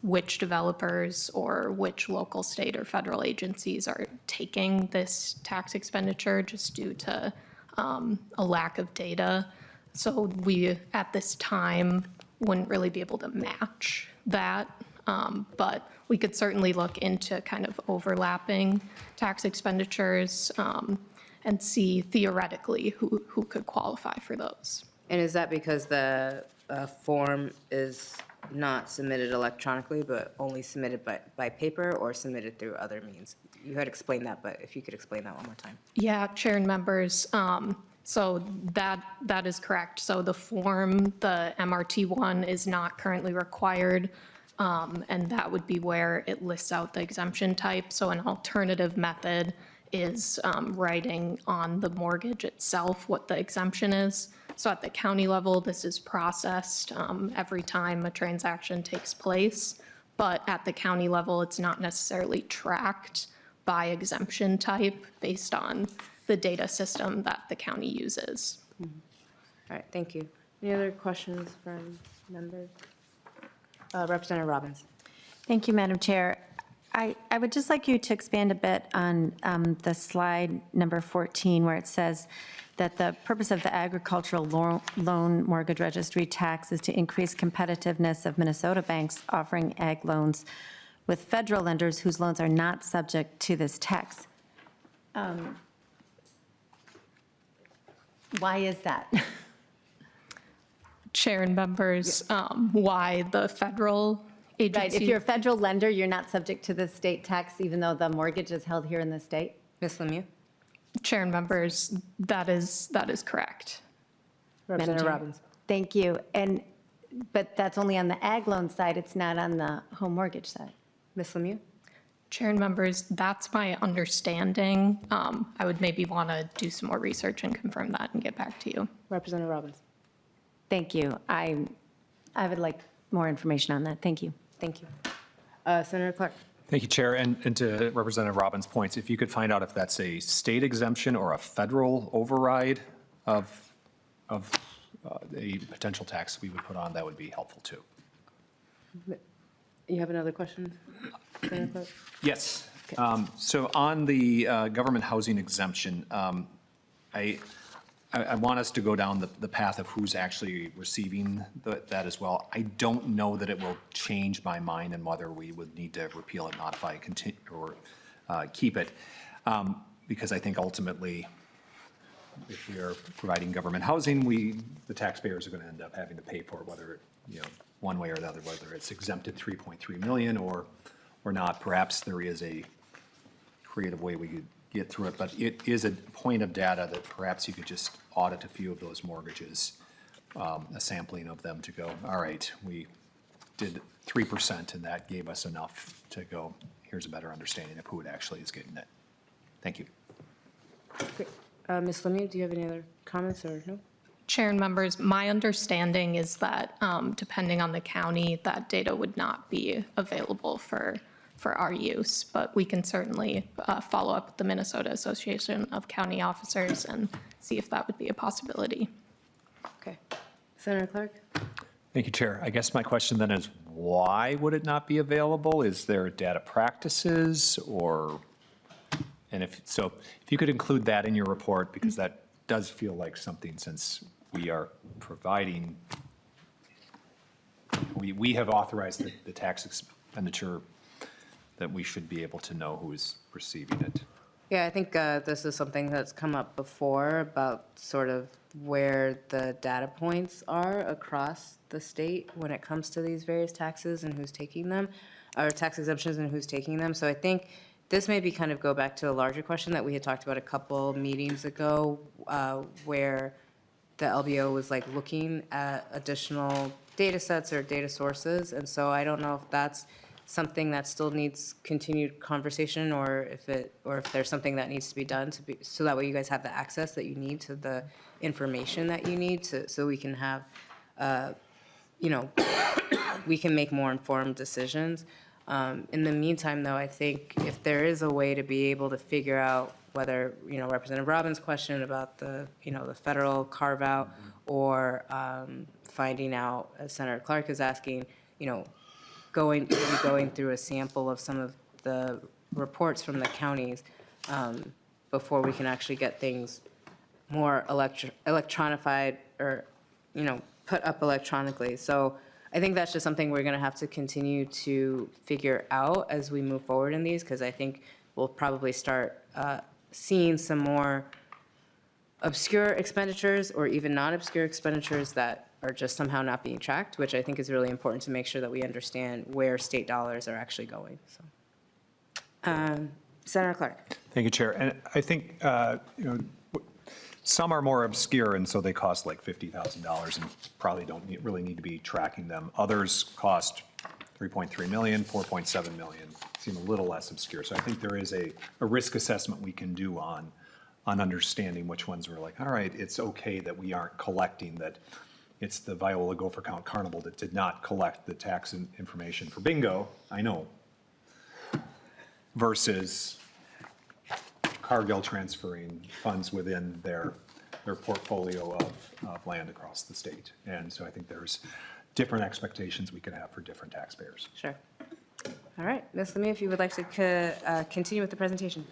which developers or which local, state, or federal agencies are taking this tax expenditure just due to a lack of data. So we, at this time, wouldn't really be able to match that, but we could certainly look into kind of overlapping tax expenditures and see theoretically who could qualify for those. And is that because the form is not submitted electronically, but only submitted by paper or submitted through other means? You had explained that, but if you could explain that one more time. Yeah, Chair and members, so that is correct. So the form, the MRT-1, is not currently required, and that would be where it lists out the exemption type. So an alternative method is writing on the mortgage itself what the exemption is. So at the county level, this is processed every time a transaction takes place. But at the county level, it's not necessarily tracked by exemption type based on the data system that the county uses. All right, thank you. Any other questions from members? Representative Robbins. Thank you, Madam Chair. I would just like you to expand a bit on the slide number 14, where it says that the purpose of the agricultural loan mortgage registry tax is to increase competitiveness of Minnesota banks offering ag loans with federal lenders whose loans are not subject to this tax. Why is that? Chair and members, why the federal agency? Right, if you're a federal lender, you're not subject to the state tax, even though the mortgage is held here in the state? Ms. Lemieux? Chair and members, that is correct. Representative Chair. Robbins? Thank you. But that's only on the ag loan side, it's not on the home mortgage side. Ms. Lemieux? Chair and members, that's my understanding. I would maybe want to do some more research and confirm that and get back to you. Representative Robbins? Thank you. I would like more information on that. Thank you. Thank you. Senator Clark? Thank you, Chair. And to Representative Robbins' points, if you could find out if that's a state exemption or a federal override of a potential tax we would put on, that would be helpful too. You have another question, Senator Clark? Yes. So on the government housing exemption, I want us to go down the path of who's actually receiving that as well. I don't know that it will change my mind on whether we would need to repeal it, modify, continue, or keep it. Because I think ultimately, if we are providing government housing, the taxpayers are going to end up having to pay for it, whether, one way or the other, whether it's exempted 3.3 million or not. Perhaps there is a creative way we could get through it, but it is a point of data that perhaps you could just audit a few of those mortgages, a sampling of them to go, all right, we did 3% and that gave us enough to go, here's a better understanding of who it actually is getting it. Thank you. Great. Ms. Lemieux, do you have any other comments or no? Chair and members, my understanding is that depending on the county, that data would not be available for our use, but we can certainly follow up with the Minnesota Association of County Officers and see if that would be a possibility. Okay. Senator Clark? Thank you, Chair. I guess my question then is, why would it not be available? Is there data practices or, and if you could include that in your report, because that does feel like something, since we are providing, we have authorized the tax expenditure, that we should be able to know who is receiving it. Yeah, I think this is something that's come up before about sort of where the data points are across the state when it comes to these various taxes and who's taking them, or tax exemptions and who's taking them. So I think this maybe kind of go back to a larger question that we had talked about a couple meetings ago, where the LBO was like looking at additional data sets or data sources. And so I don't know if that's something that still needs continued conversation, or if there's something that needs to be done so that way you guys have the access that you need to the information that you need so we can have, we can make more informed decisions. In the meantime, though, I think if there is a way to be able to figure out whether, Representative Robbins' question about the federal carve-out, or finding out, as Senator Clark is asking, going through a sample of some of the reports from the counties before we can actually get things more electronified or, put up electronically. So I think that's just something we're going to have to continue to figure out as we move forward in these, because I think we'll probably start seeing some more obscure expenditures or even non-obscure expenditures that are just somehow not being tracked, which I think is really important to make sure that we understand where state dollars are actually going. So, Senator Clark. Thank you, Chair. And I think, some are more obscure, and so they cost like $50,000 and probably don't really need to be tracking them. Others cost 3.3 million, 4.7 million, seem a little less obscure. So I think there is a risk assessment we can do on understanding which ones we're like, all right, it's okay that we aren't collecting, that it's the Viola Gopher Count Carnival that did not collect the tax information for bingo, I know, versus Cargill transferring funds within their portfolio of land across the state. And so I think there's different expectations we could have for different taxpayers. Sure. All right, Ms. Lemieux, if you would like to continue with the presentation.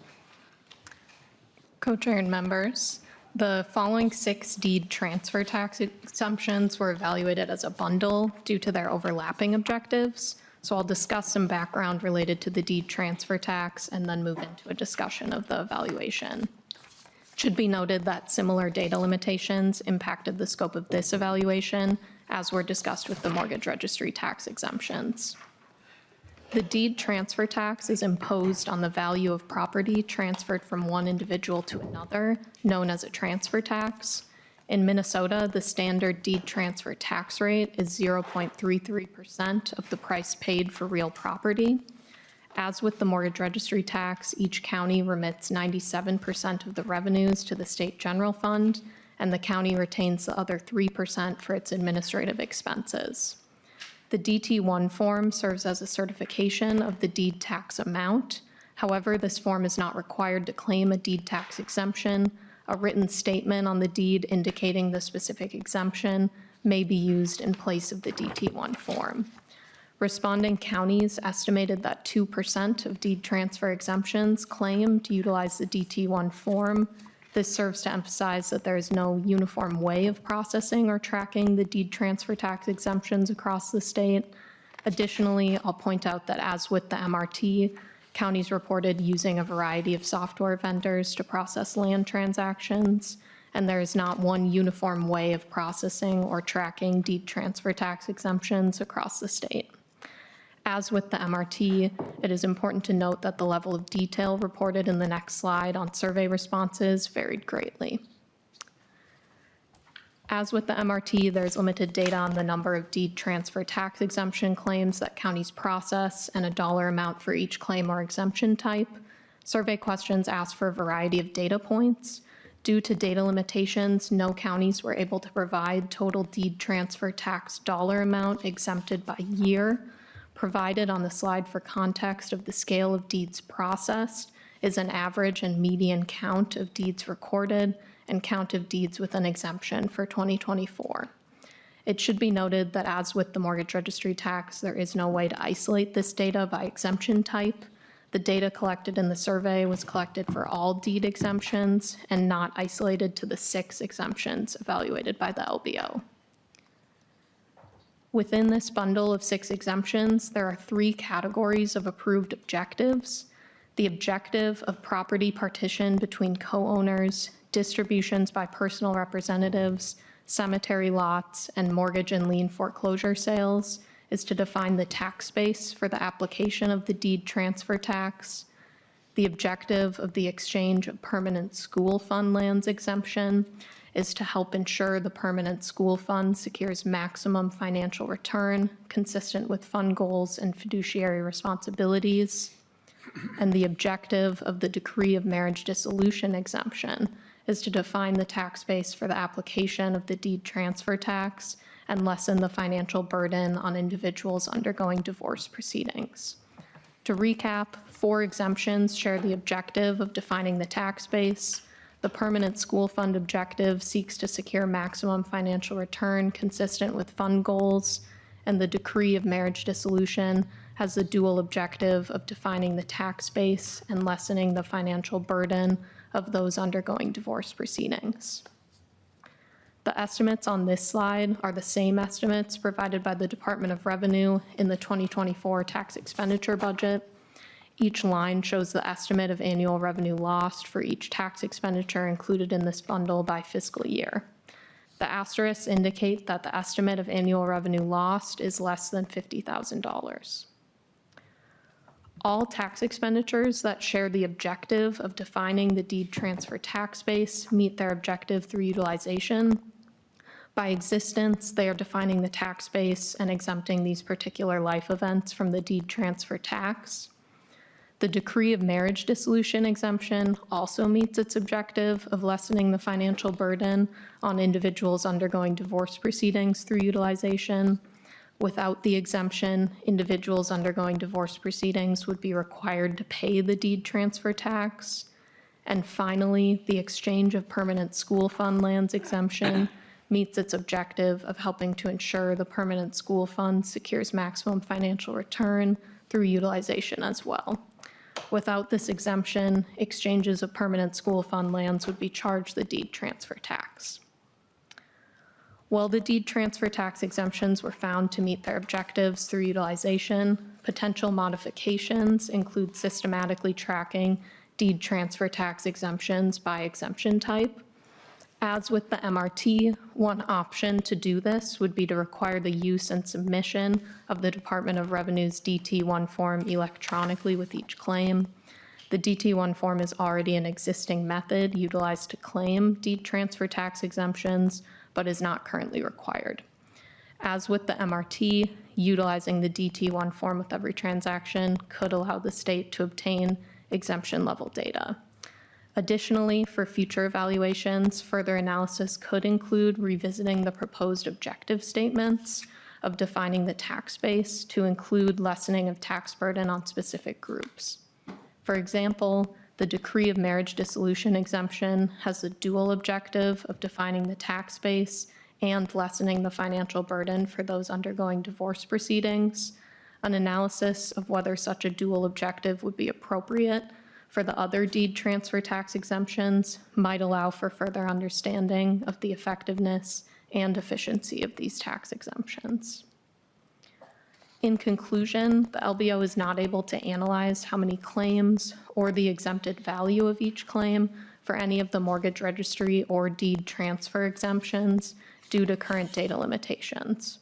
Co-chair and members, the following 6 deed transfer tax exemptions were evaluated as a bundle due to their overlapping objectives. So I'll discuss some background related to the deed transfer tax and then move into a discussion of the evaluation. It should be noted that similar data limitations impacted the scope of this evaluation, as were discussed with the mortgage registry tax exemptions. The deed transfer tax is imposed on the value of property transferred from one individual to another, known as a transfer tax. In Minnesota, the standard deed transfer tax rate is 0.33% of the price paid for real property. As with the mortgage registry tax, each county remits 97% of the revenues to the state general fund, and the county retains the other 3% for its administrative expenses. The DT1 form serves as a certification of the deed tax amount. However, this form is not required to claim a deed tax exemption. A written statement on the deed indicating the specific exemption may be used in place of the DT1 form. Responding counties estimated that 2% of deed transfer exemptions claimed to utilize the DT1 form. This serves to emphasize that there is no uniform way of processing or tracking the deed transfer tax exemptions across the state. Additionally, I'll point out that as with the MRT, counties reported using a variety of software vendors to process land transactions, and there is not one uniform way of processing or tracking deed transfer tax exemptions across the state. As with the MRT, it is important to note that the level of detail reported in the next slide on survey responses varied greatly. As with the MRT, there's limited data on the number of deed transfer tax exemption claims that counties process and a dollar amount for each claim or exemption type. Survey questions ask for a variety of data points. Due to data limitations, no counties were able to provide total deed transfer tax dollar amount exempted by year. Provided on the slide for context of the scale of deeds processed is an average and median count of deeds recorded and count of deeds with an exemption for 2024. It should be noted that as with the mortgage registry tax, there is no way to isolate this data by exemption type. The data collected in the survey was collected for all deed exemptions and not isolated to the 6 exemptions evaluated by the LBO. Within this bundle of 6 exemptions, there are 3 categories of approved objectives: the objective of property partition between co-owners, distributions by personal representatives, cemetery lots, and mortgage and lien foreclosure sales is to define the tax base for the application of the deed transfer tax. The objective of the exchange of permanent school fund lands exemption is to help ensure the permanent school fund secures maximum financial return consistent with fund goals and fiduciary responsibilities. And the objective of the decree of marriage dissolution exemption is to define the tax base for the application of the deed transfer tax and lessen the financial burden on individuals undergoing divorce proceedings. To recap, 4 exemptions share the objective of defining the tax base. The permanent school fund objective seeks to secure maximum financial return consistent with fund goals, and the decree of marriage dissolution has the dual objective of defining the tax base and lessening the financial burden of those undergoing divorce proceedings. The estimates on this slide are the same estimates provided by the Department of Revenue in the 2024 tax expenditure budget. Each line shows the estimate of annual revenue lost for each tax expenditure included in this bundle by fiscal year. The asterisks indicate that the estimate of annual revenue lost is less than $50,000. All tax expenditures that share the objective of defining the deed transfer tax base meet their objective through utilization. By existence, they are defining the tax base and exempting these particular life events from the deed transfer tax. The decree of marriage dissolution exemption also meets its objective of lessening the financial burden on individuals undergoing divorce proceedings through utilization. Without the exemption, individuals undergoing divorce proceedings would be required to pay the deed transfer tax. And finally, the exchange of permanent school fund lands exemption meets its objective of helping to ensure the permanent school fund secures maximum financial return through utilization as well. Without this exemption, exchanges of permanent school fund lands would be charged the deed transfer tax. While the deed transfer tax exemptions were found to meet their objectives through utilization, potential modifications include systematically tracking deed transfer tax exemptions by exemption type. As with the MRT, one option to do this would be to require the use and submission of the Department of Revenue's DT1 form electronically with each claim. The DT1 form is already an existing method utilized to claim deed transfer tax exemptions, but is not currently required. As with the MRT, utilizing the DT1 form with every transaction could allow the state to obtain exemption level data. Additionally, for future evaluations, further analysis could include revisiting the proposed objective statements of defining the tax base to include lessening of tax burden on specific groups. For example, the decree of marriage dissolution exemption has the dual objective of defining the tax base and lessening the financial burden for those undergoing divorce proceedings. An analysis of whether such a dual objective would be appropriate for the other deed transfer tax exemptions might allow for further understanding of the effectiveness and efficiency of these tax exemptions. In conclusion, the LBO is not able to analyze how many claims or the exempted value of each claim for any of the mortgage registry or deed transfer exemptions due to current data limitations.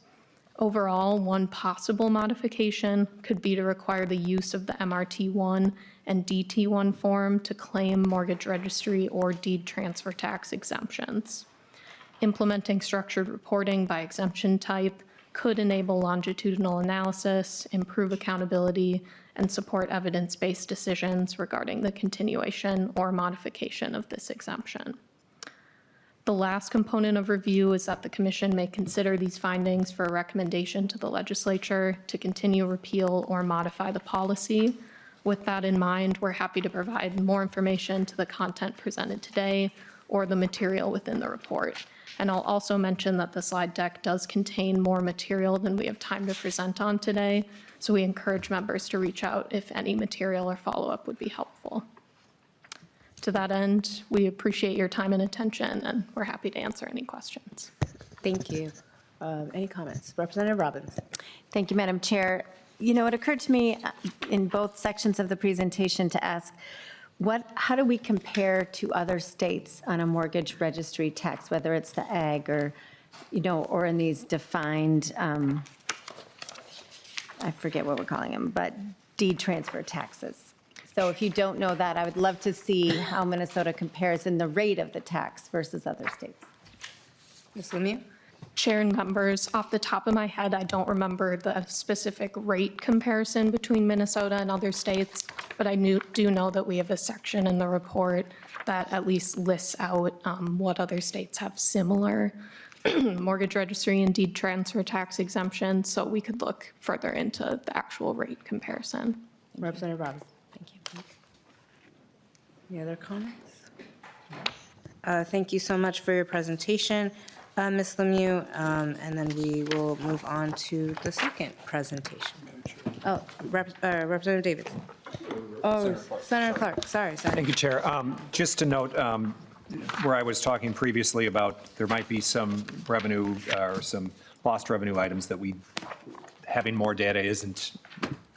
Overall, one possible modification could be to require the use of the MRT1 and DT1 form to claim mortgage registry or deed transfer tax exemptions. Implementing structured reporting by exemption type could enable longitudinal analysis, improve accountability, and support evidence-based decisions regarding the continuation or modification of this exemption. The last component of review is that the Commission may consider these findings for a recommendation to the legislature to continue, repeal, or modify the policy. With that in mind, we're happy to provide more information to the content presented today or the material within the report. And I'll also mention that the slide deck does contain more material than we have time to present on today, so we encourage members to reach out if any material or follow-up would be helpful. To that end, we appreciate your time and attention, and we're happy to answer any questions. Thank you. Any comments? Representative Robbins. Thank you, Madam Chair. You know, it occurred to me in both sections of the presentation to ask, how do we compare to other states on a mortgage registry tax, whether it's the ag or, or in these defined, I forget what we're calling them, but deed transfer taxes. So if you don't know that, I would love to see how Minnesota compares in the rate of the tax versus other states. Ms. Lemieux? Chair and members, off the top of my head, I don't remember the specific rate comparison between Minnesota and other states, but I do know that we have a section in the report that at least lists out what other states have similar mortgage registry and deed transfer tax exemptions, so we could look further into the actual rate comparison. Representative Robbins. Thank you. Any other comments? Thank you so much for your presentation, Ms. Lemieux, and then we will move on to the second presentation. Oh, Representative Davis. Oh, Senator Clark, sorry. Thank you, Chair. Just to note, where I was talking previously about there might be some revenue or some lost revenue items that having more data isn't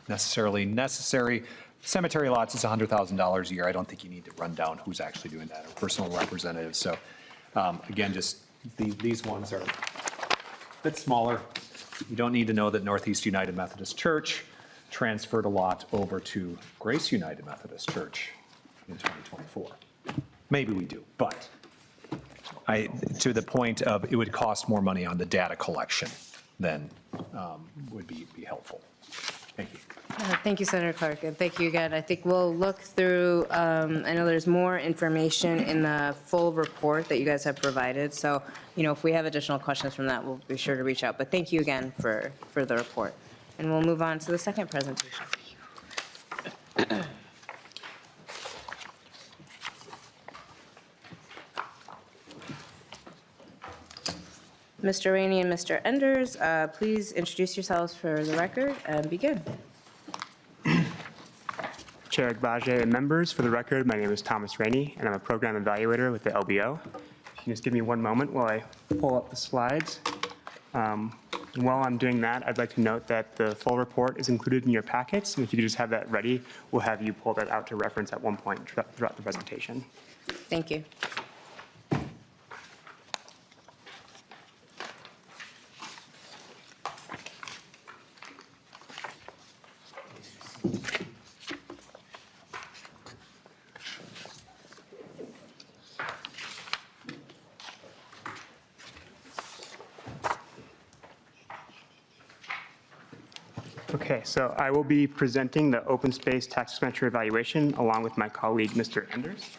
necessarily necessary. Cemetery lots is $100,000 a year. I don't think you need to run down who's actually doing that, or personal representatives. So again, just these ones are a bit smaller. You don't need to know that Northeast United Methodist Church transferred a lot over to Grace United Methodist Church in 2024. Maybe we do, but to the point of it would cost more money on the data collection than would be helpful. Thank you. Thank you, Senator Clark, and thank you again. I think we'll look through, I know there's more information in the full report that you guys have provided, so, if we have additional questions from that, we'll be sure to reach out. But thank you again for the report. And we'll move on to the second presentation. Mr. Rainey and Mr. Enders, please introduce yourselves for the record and begin. Chair Agbaje and members. For the record, my name is Thomas Rainey, and I'm a program evaluator with the LBO. If you can just give me one moment while I pull up the slides. While I'm doing that, I'd like to note that the full report is included in your packets, and if you could just have that ready, we'll have you pull that out to reference at one point throughout the presentation. Thank you. Okay, so I will be presenting the open space tax expenditure evaluation along with my colleague, Mr. Enders.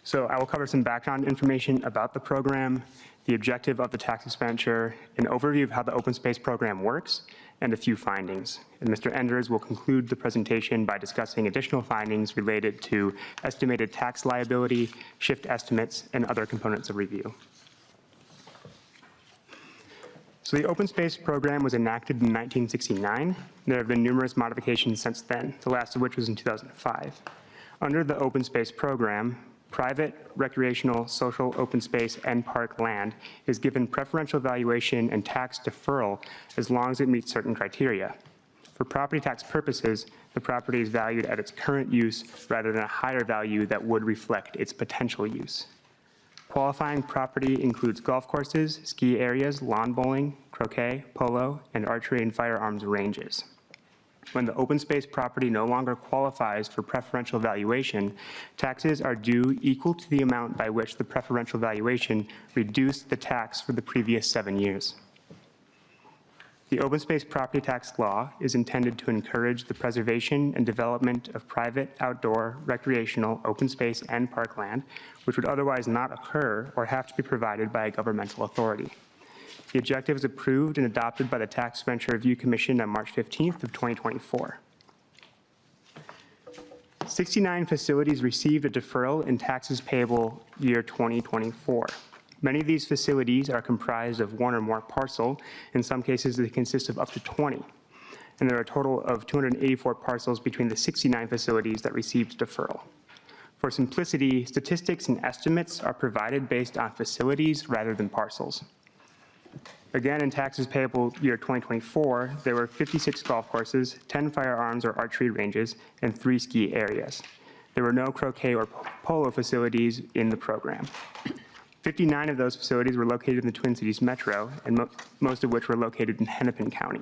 So I will cover some background information about the program, the objective of the tax expenditure, an overview of how the open space program works, and a few findings. And Mr. Enders will conclude the presentation by discussing additional findings related to estimated tax liability, shift estimates, and other components of review. So the open space program was enacted in 1969. There have been numerous modifications since then, the last of which was in 2005. Under the open space program, private, recreational, social, open space, and park land is given preferential valuation and tax deferral as long as it meets certain criteria. For property tax purposes, the property is valued at its current use rather than a higher value that would reflect its potential use. Qualifying property includes golf courses, ski areas, lawn bowling, croquet, polo, and archery and firearms ranges. When the open space property no longer qualifies for preferential valuation, taxes are due equal to the amount by which the preferential valuation reduced the tax for the previous 7 years. The open space property tax law is intended to encourage the preservation and development of private, outdoor, recreational, open space, and parkland, which would otherwise not occur or have to be provided by a governmental authority. The objective was approved and adopted by the Tax Expenditure Review Commission on March 15th of 2024. 69 facilities received a deferral in taxes payable year 2024. Many of these facilities are comprised of one or more parcel. In some cases, they consist of up to 20. And there are a total of 284 parcels between the 69 facilities that received deferral. For simplicity, statistics and estimates are provided based on facilities rather than parcels. Again, in taxes payable year 2024, there were 56 golf courses, 10 firearms or archery ranges, and 3 ski areas. There were no croquet or polo facilities in the program. 59 of those facilities were located in the Twin Cities Metro, and most of which were located in Hennepin County.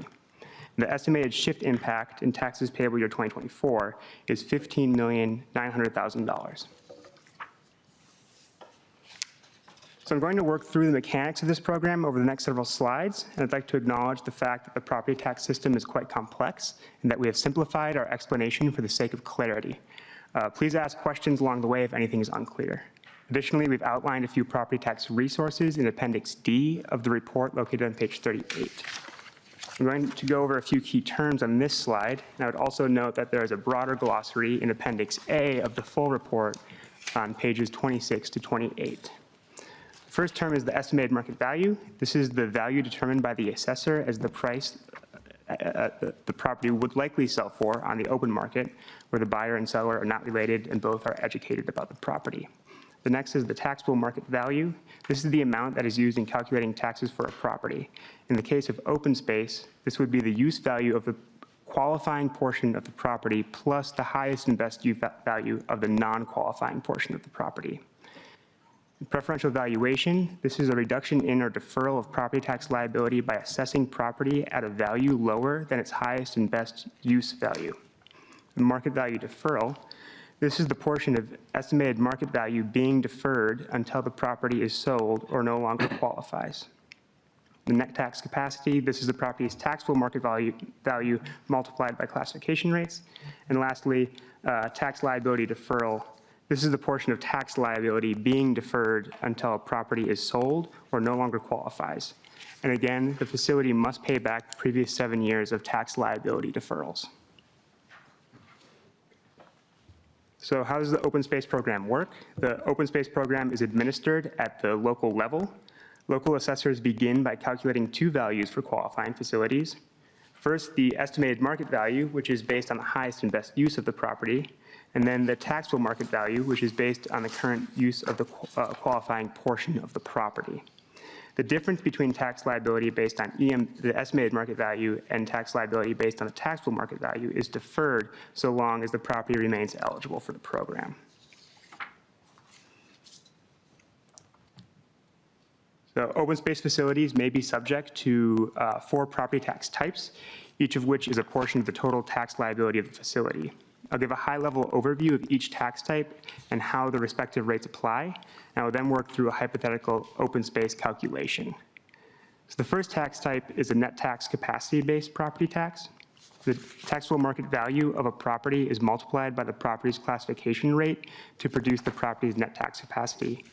The estimated shift impact in taxes payable year 2024 is $15,900,000. So I'm going to work through the mechanics of this program over the next several slides, and I'd like to acknowledge the fact that the property tax system is quite complex and that we have simplified our explanation for the sake of clarity. Please ask questions along the way if anything is unclear. Additionally, we've outlined a few property tax resources in Appendix D of the report located on page 38. I'm going to go over a few key terms on this slide, and I would also note that there is a broader glossary in Appendix A of the full report on pages 26 to 28. The first term is the estimated market value. This is the value determined by the assessor as the price the property would likely sell for on the open market, where the buyer and seller are not related and both are educated about the property. The next is the taxable market value. This is the amount that is used in calculating taxes for a property. In the case of open space, this would be the use value of the qualifying portion of the property plus the highest and best use value of the non-qualifying portion of the property. Preferential valuation, this is a reduction in or deferral of property tax liability by assessing property at a value lower than its highest and best use value. The market value deferral, this is the portion of estimated market value being deferred until the property is sold or no longer qualifies. The net tax capacity, this is the property's taxable market value multiplied by classification rates. And lastly, tax liability deferral, this is the portion of tax liability being deferred until a property is sold or no longer qualifies. And again, the facility must pay back the previous 7 years of tax liability deferrals. So how does the open space program work? The open space program is administered at the local level. Local assessors begin by calculating 2 values for qualifying facilities. First, the estimated market value, which is based on the highest and best use of the property, and then the taxable market value, which is based on the current use of the qualifying portion of the property. The difference between tax liability based on the estimated market value and tax liability based on the taxable market value is deferred so long as the property remains eligible for the program. So open space facilities may be subject to 4 property tax types, each of which is a portion of the total tax liability of the facility. I'll give a high-level overview of each tax type and how the respective rates apply, and I will then work through a hypothetical open space calculation. So the first tax type is a net tax capacity-based property tax. The taxable market value of a property is multiplied by the property's classification rate to produce the property's net tax capacity.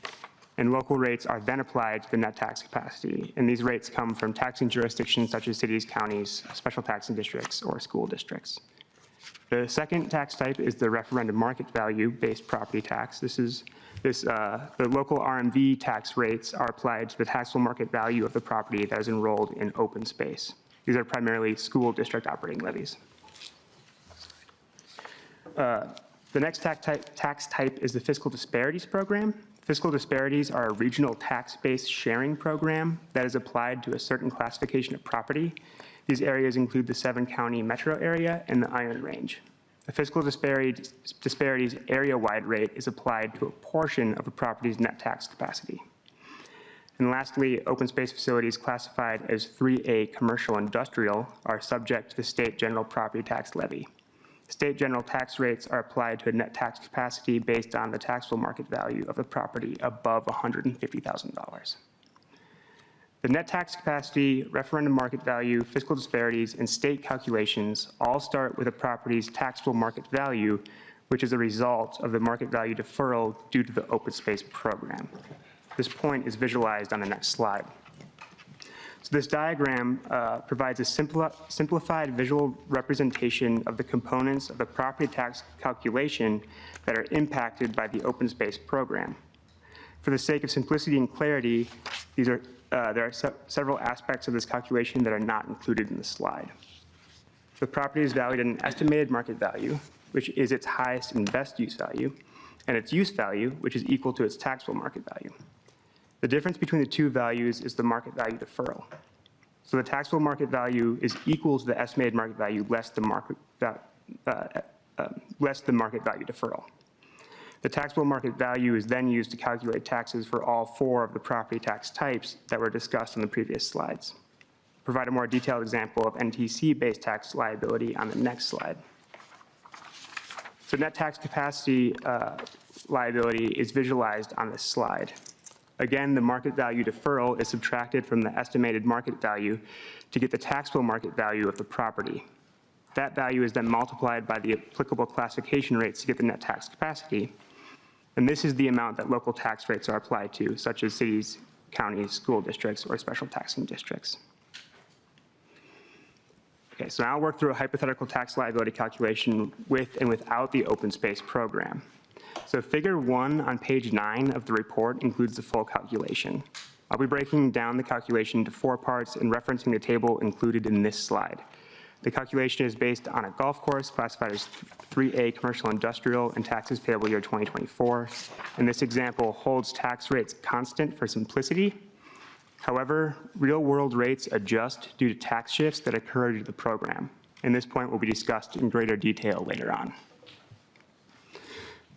And local rates are then applied to the net tax capacity. And these rates come from taxing jurisdictions such as cities, counties, special taxing districts, or school districts. The second tax type is the referendum market value-based property tax. The local RMV tax rates are applied to the taxable market value of the property that is enrolled in open space. These are primarily school district operating levies. The next tax type is the fiscal disparities program. Fiscal disparities are a regional tax-based sharing program that is applied to a certain classification of property. These areas include the 7-county metro area and the Iron Range. The fiscal disparities area-wide rate is applied to a portion of a property's net tax capacity. And lastly, open space facilities classified as 3A commercial industrial are subject to the state general property tax levy. State general tax rates are applied to a net tax capacity based on the taxable market value of the property above $150,000. The net tax capacity, referendum market value, fiscal disparities, and state calculations all start with a property's taxable market value, which is a result of the market value deferral due to the open space program. This point is visualized on the next slide. So this diagram provides a simplified visual representation of the components of the property tax calculation that are impacted by the open space program. For the sake of simplicity and clarity, there are several aspects of this calculation that are not included in the slide. The property is valued at an estimated market value, which is its highest and best use value, and its use value, which is equal to its taxable market value. The difference between the two values is the market value deferral. So the taxable market value is equal to the estimated market value less the market value deferral. The taxable market value is then used to calculate taxes for all 4 of the property tax types that were discussed on the previous slides. I'll provide a more detailed example of NTC-based tax liability on the next slide. So net tax capacity liability is visualized on this slide. Again, the market value deferral is subtracted from the estimated market value to get the taxable market value of the property. That value is then multiplied by the applicable classification rates to get the net tax capacity. And this is the amount that local tax rates are applied to, such as cities, counties, school districts, or special taxing districts. Okay, so now I'll work through a hypothetical tax liability calculation with and without the open space program. So figure 1 on page 9 of the report includes the full calculation. I'll be breaking down the calculation into 4 parts and referencing the table included in this slide. The calculation is based on a golf course classified as 3A commercial industrial and taxes payable year 2024. And this example holds tax rates constant for simplicity. However, real world rates adjust due to tax shifts that occur due to the program. And this point will be discussed in greater detail later on.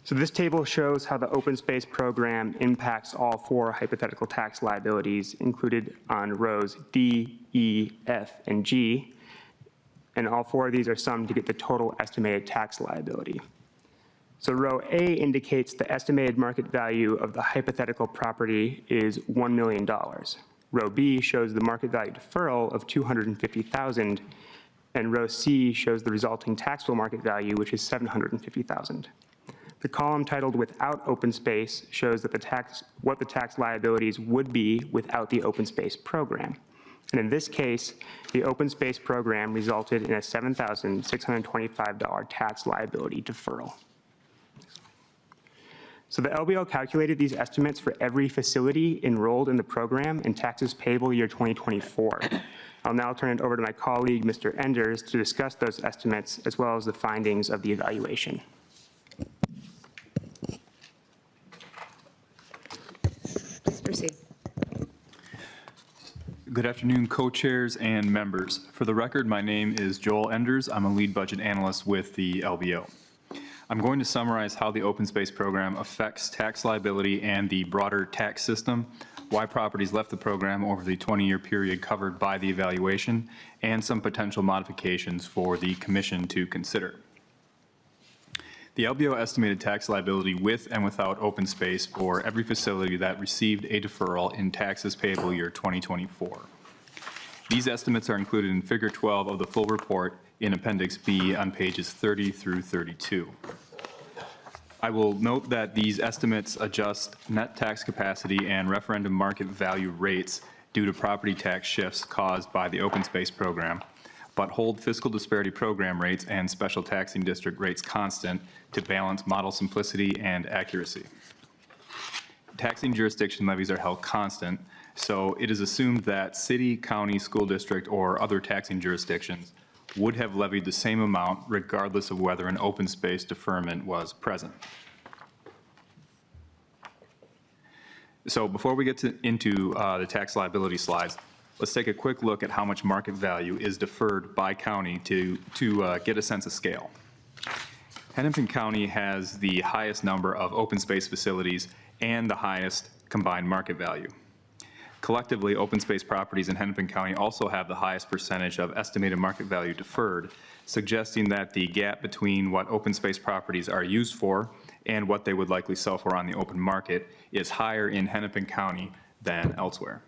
So this table shows how the open space program impacts all 4 hypothetical tax liabilities included on rows D, E, F, and G. And all 4 of these are summed to get the total estimated tax liability. So row A indicates the estimated market value of the hypothetical property is $1 million. Row B shows the market value deferral of $250,000, and row C shows the resulting taxable market value, which is $750,000. The column titled "Without Open Space" shows that what the tax liabilities would be without the open space program. And in this case, the open space program resulted in a $7,625 tax liability deferral. So the LBO calculated these estimates for every facility enrolled in the program in taxes payable year 2024. I'll now turn it over to my colleague, Mr. Enders, to discuss those estimates as well as the findings of the evaluation. Please proceed. Good afternoon, co-chairs and members. For the record, my name is Joel Enders. I'm a lead budget analyst with the LBO. I'm going to summarize how the open space program affects tax liability and the broader tax system, why properties left the program over the 20-year period covered by the evaluation, and some potential modifications for the commission to consider. The LBO estimated tax liability with and without open space for every facility that received a deferral in taxes payable year 2024. These estimates are included in Figure 12 of the full report in Appendix B on pages 30 through 32. I will note that these estimates adjust net tax capacity and referendum market value rates due to property tax shifts caused by the open space program, but hold fiscal disparity program rates and special taxing district rates constant to balance model simplicity and accuracy. Taxing jurisdiction levies are held constant, so it is assumed that city, county, school district, or other taxing jurisdictions would have levied the same amount regardless of whether an open space deferment was present. So before we get into the tax liability slides, let's take a quick look at how much market value is deferred by county to get a sense of scale. Hennepin County has the highest number of open space facilities and the highest combined market value. Collectively, open space properties in Hennepin County also have the highest percentage of estimated market value deferred, suggesting that the gap between what open space properties are used for and what they would likely sell for on the open market is higher in Hennepin County than elsewhere.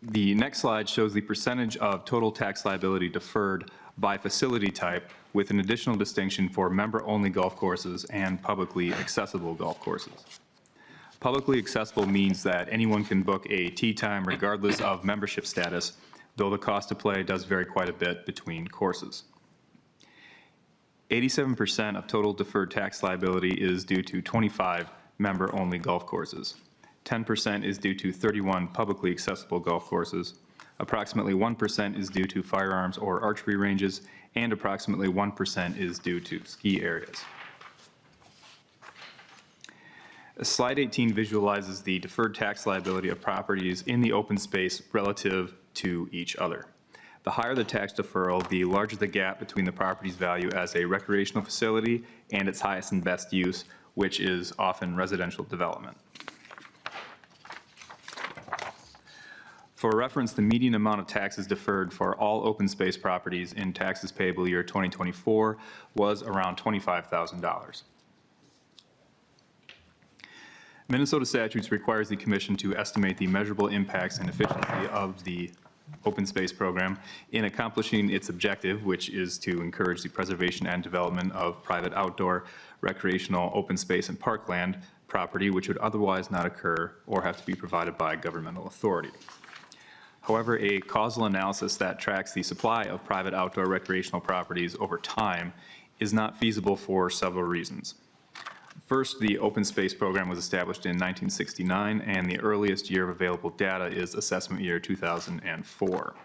The next slide shows the percentage of total tax liability deferred by facility type, with an additional distinction for member-only golf courses and publicly accessible golf courses. Publicly accessible means that anyone can book a tee time regardless of membership status, though the cost to play does vary quite a bit between courses. 87% of total deferred tax liability is due to 25 member-only golf courses. 10% is due to 31 publicly accessible golf courses. Approximately 1% is due to firearms or archery ranges, and approximately 1% is due to ski areas. Slide 18 visualizes the deferred tax liability of properties in the open space relative to each other. The higher the tax deferral, the larger the gap between the property's value as a recreational facility and its highest and best use, which is often residential development. For reference, the median amount of taxes deferred for all open space properties in taxes payable year 2024 was around $25,000. Minnesota statutes requires the commission to estimate the measurable impacts and efficiency of the open space program in accomplishing its objective, which is to encourage the preservation and development of private outdoor, recreational, open space, and parkland property which would otherwise not occur or have to be provided by governmental authority. However, a causal analysis that tracks the supply of private outdoor recreational properties over time is not feasible for several reasons. First, the open space program was established in 1969, and the earliest year of available data is assessment year 2004.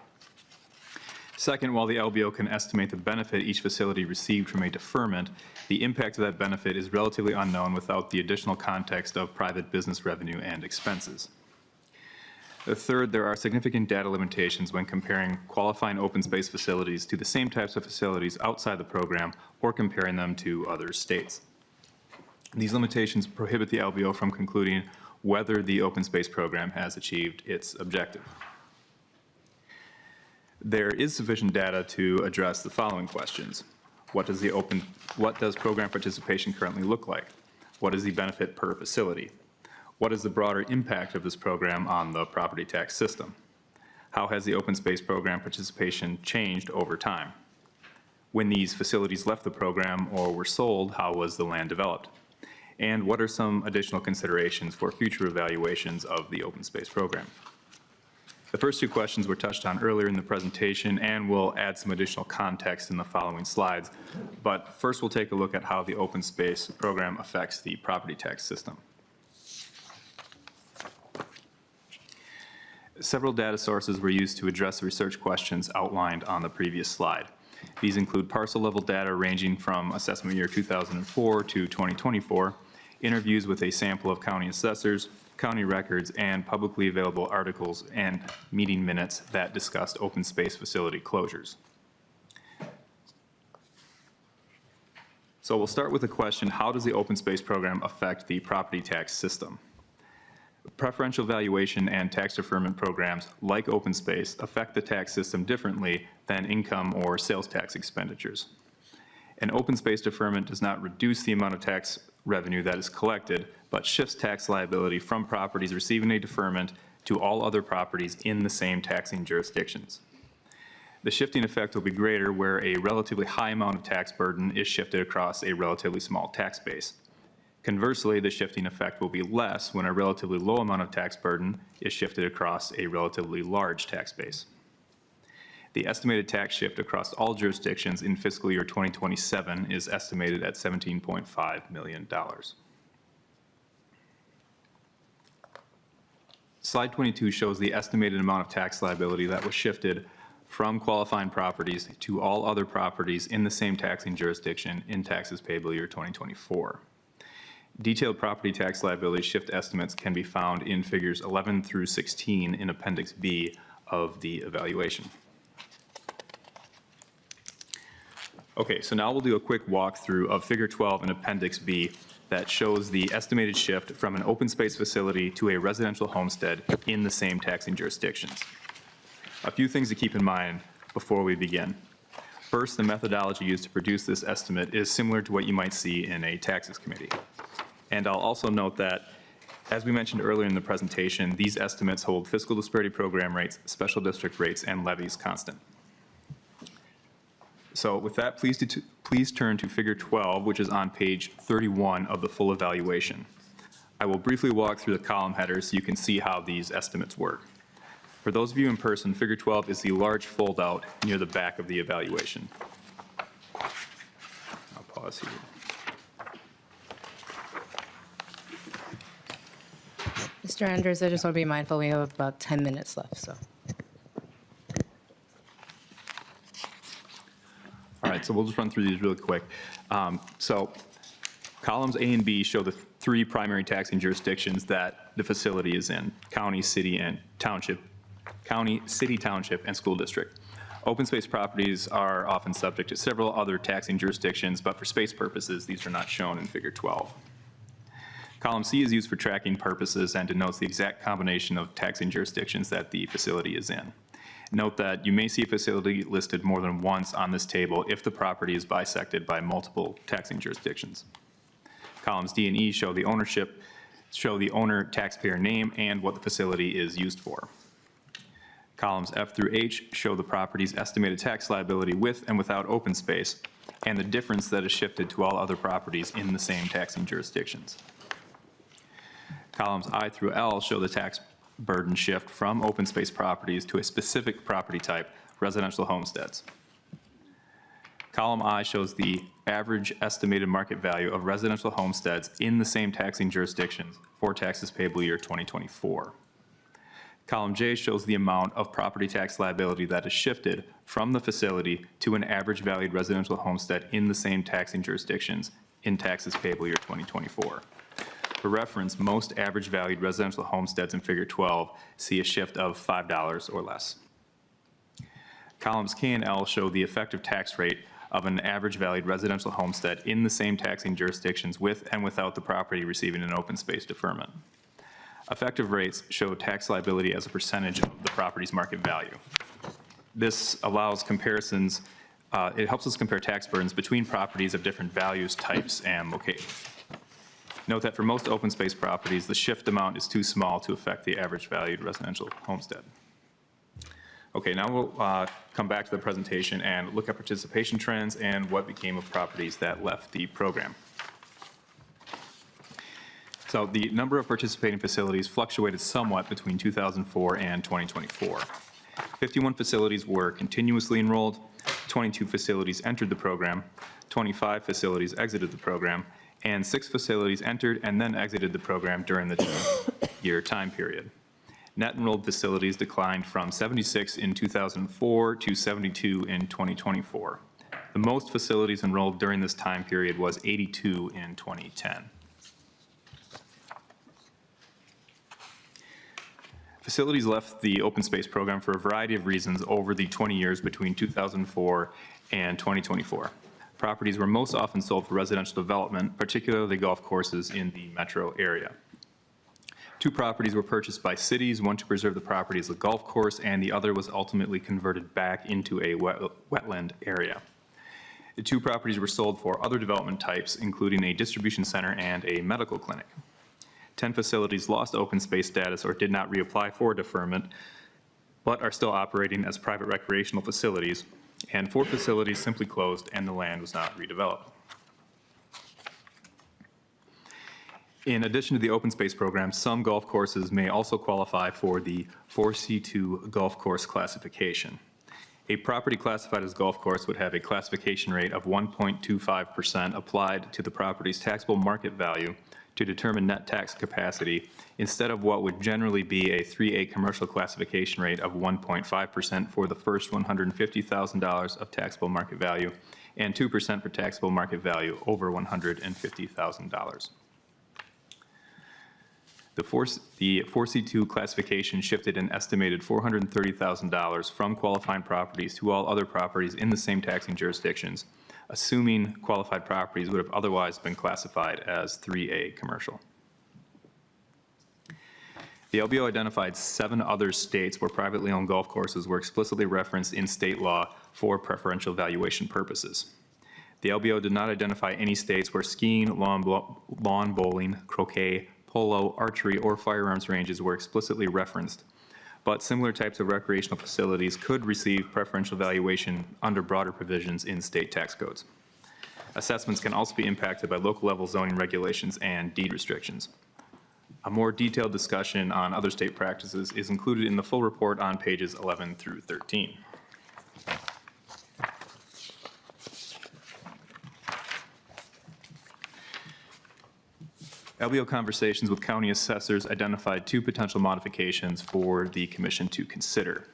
Second, while the LBO can estimate the benefit each facility received from a deferment, the impact of that benefit is relatively unknown without the additional context of private business revenue and expenses. Third, there are significant data limitations when comparing qualifying open space facilities to the same types of facilities outside the program or comparing them to other states. These limitations prohibit the LBO from concluding whether the open space program has achieved its objective. There is sufficient data to address the following questions. What does program participation currently look like? What is the benefit per facility? What is the broader impact of this program on the property tax system? How has the open space program participation changed over time? When these facilities left the program or were sold, how was the land developed? And what are some additional considerations for future evaluations of the open space program? The first two questions were touched on earlier in the presentation, and we'll add some additional context in the following slides. But first, we'll take a look at how the open space program affects the property tax system. Several data sources were used to address the research questions outlined on the previous slide. These include parcel-level data ranging from assessment year 2004 to 2024, interviews with a sample of county assessors, county records, and publicly available articles and meeting minutes that discussed open space facility closures. So we'll start with the question, how does the open space program affect the property tax system? Preferential valuation and tax deferment programs, like open space, affect the tax system differently than income or sales tax expenditures. An open space deferment does not reduce the amount of tax revenue that is collected, but shifts tax liability from properties receiving a deferment to all other properties in the same taxing jurisdictions. The shifting effect will be greater where a relatively high amount of tax burden is shifted across a relatively small tax base. Conversely, the shifting effect will be less when a relatively low amount of tax burden is shifted across a relatively large tax base. The estimated tax shift across all jurisdictions in fiscal year 2027 is estimated at $17.5 million. Slide 22 shows the estimated amount of tax liability that was shifted from qualifying properties to all other properties in the same taxing jurisdiction in taxes payable year 2024. Detailed property tax liability shift estimates can be found in figures 11 through 16 in Appendix B of the evaluation. Okay, so now we'll do a quick walkthrough of Figure 12 in Appendix B that shows the estimated shift from an open space facility to a residential homestead in the same taxing jurisdictions. A few things to keep in mind before we begin. First, the methodology used to produce this estimate is similar to what you might see in a taxes committee. And I'll also note that, as we mentioned earlier in the presentation, these estimates hold fiscal disparity program rates, special district rates, and levies constant. So with that, please turn to Figure 12, which is on page 31 of the full evaluation. I will briefly walk through the column headers so you can see how these estimates work. For those of you in person, Figure 12 is the large fold-out near the back of the evaluation. I'll pause here. Mr. Anders, I just want to be mindful, we have about 10 minutes left, so. All right, so we'll just run through these really quick. So columns A and B show the three primary taxing jurisdictions that the facility is in: county, city, and township. County, city, township, and school district. Open space properties are often subject to several other taxing jurisdictions, but for space purposes, these are not shown in Figure 12. Column C is used for tracking purposes and denotes the exact combination of taxing jurisdictions that the facility is in. Note that you may see a facility listed more than once on this table if the property is bisected by multiple taxing jurisdictions. Columns D and E show the the owner, taxpayer name, and what the facility is used for. Columns F through H show the property's estimated tax liability with and without open space, and the difference that is shifted to all other properties in the same taxing jurisdictions. Columns I through L show the tax burden shift from open space properties to a specific property type, residential homesteads. Column I shows the average estimated market value of residential homesteads in the same taxing jurisdictions for taxes payable year 2024. Column J shows the amount of property tax liability that is shifted from the facility to an average valued residential homestead in the same taxing jurisdictions in taxes payable year 2024. For reference, most average valued residential homesteads in Figure 12 see a shift of $5 or less. Columns K and L show the effective tax rate of an average valued residential homestead in the same taxing jurisdictions with and without the property receiving an open space deferment. Effective rates show tax liability as a percentage of the property's market value. This allows comparisons, it helps us compare tax burdens between properties of different values, types, and locations. Note that for most open space properties, the shift amount is too small to affect the average valued residential homestead. Okay, now we'll come back to the presentation and look at participation trends and what became of properties that left the program. So the number of participating facilities fluctuated somewhat between 2004 and 2024. 51 facilities were continuously enrolled, 22 facilities entered the program, 25 facilities exited the program, and 6 facilities entered and then exited the program during the 2-year time period. Net enrolled facilities declined from 76 in 2004 to 72 in 2024. The most facilities enrolled during this time period was 82 in 2010. Facilities left the open space program for a variety of reasons over the 20 years between 2004 and 2024. Properties were most often sold for residential development, particularly golf courses in the metro area. 2 properties were purchased by cities, one to preserve the property as a golf course, and the other was ultimately converted back into a wetland area. The 2 properties were sold for other development types, including a distribution center and a medical clinic. 10 facilities lost open space status or did not reapply for deferment, but are still operating as private recreational facilities, and 4 facilities simply closed and the land was not redeveloped. In addition to the open space program, some golf courses may also qualify for the 4C2 golf course classification. A property classified as golf course would have a classification rate of 1.25% applied to the property's taxable market value to determine net tax capacity, instead of what would generally be a 3A commercial classification rate of 1.5% for the first $150,000 of taxable market value and 2% for taxable market value over $150,000. The 4C2 classification shifted an estimated $430,000 from qualifying properties to all other properties in the same taxing jurisdictions, assuming qualified properties would have otherwise been classified as 3A commercial. The LBO identified 7 other states where privately owned golf courses were explicitly referenced in state law for preferential valuation purposes. The LBO did not identify any states where skiing, lawn bowling, croquet, polo, archery, or firearms ranges were explicitly referenced, but similar types of recreational facilities could receive preferential valuation under broader provisions in state tax codes. Assessments can also be impacted by local level zoning regulations and deed restrictions. A more detailed discussion on other state practices is included in the full report on pages 11 through 13. LBO conversations with county assessors identified 2 potential modifications for the commission to consider.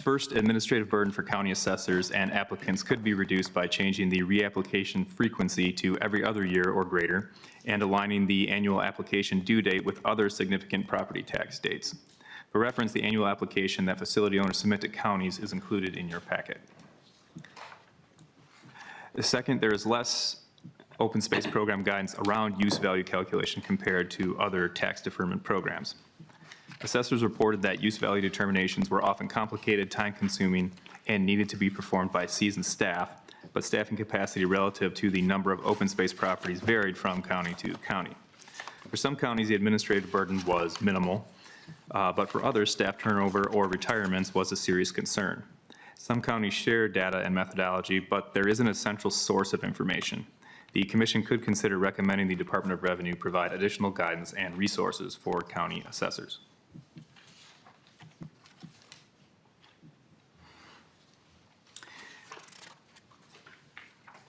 First, administrative burden for county assessors and applicants could be reduced by changing the reapplication frequency to every other year or greater and aligning the annual application due date with other significant property tax dates. For reference, the annual application that facility owners submit to counties is included in your packet. The second, there is less open space program guidance around use value calculation compared to other tax deferment programs. Assessors reported that use value determinations were often complicated, time-consuming, and needed to be performed by seasoned staff, but staffing capacity relative to the number of open space properties varied from county to county. For some counties, the administrative burden was minimal, but for others, staff turnover or retirements was a serious concern. Some counties share data and methodology, but there isn't a central source of information. The commission could consider recommending the Department of Revenue provide additional guidance and resources for county assessors.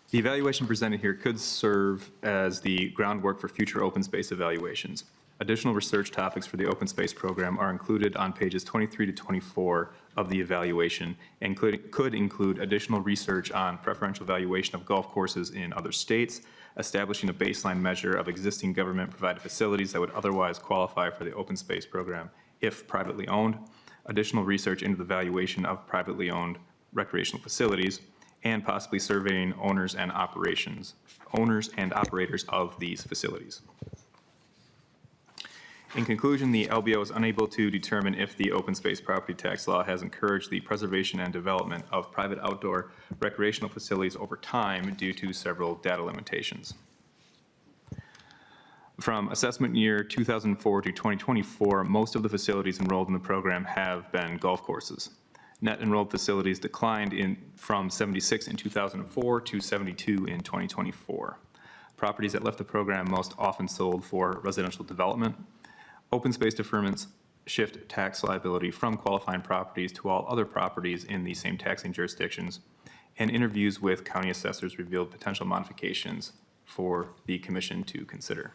The evaluation presented here could serve as the groundwork for future open space evaluations. Additional research topics for the open space program are included on pages 23 to 24 of the evaluation and could include additional research on preferential valuation of golf courses in other states, establishing a baseline measure of existing government-provided facilities that would otherwise qualify for the open space program if privately owned, additional research into the valuation of privately owned recreational facilities, and possibly surveying owners and operators of these facilities. In conclusion, the LBO is unable to determine if the open space property tax law has encouraged the preservation and development of private outdoor recreational facilities over time due to several data limitations. From assessment year 2004 to 2024, most of the facilities enrolled in the program have been golf courses. Net enrolled facilities declined from 76 in 2004 to 72 in 2024. Properties that left the program most often sold for residential development. Open space deferments shift tax liability from qualifying properties to all other properties in the same taxing jurisdictions, and interviews with county assessors revealed potential modifications for the commission to consider.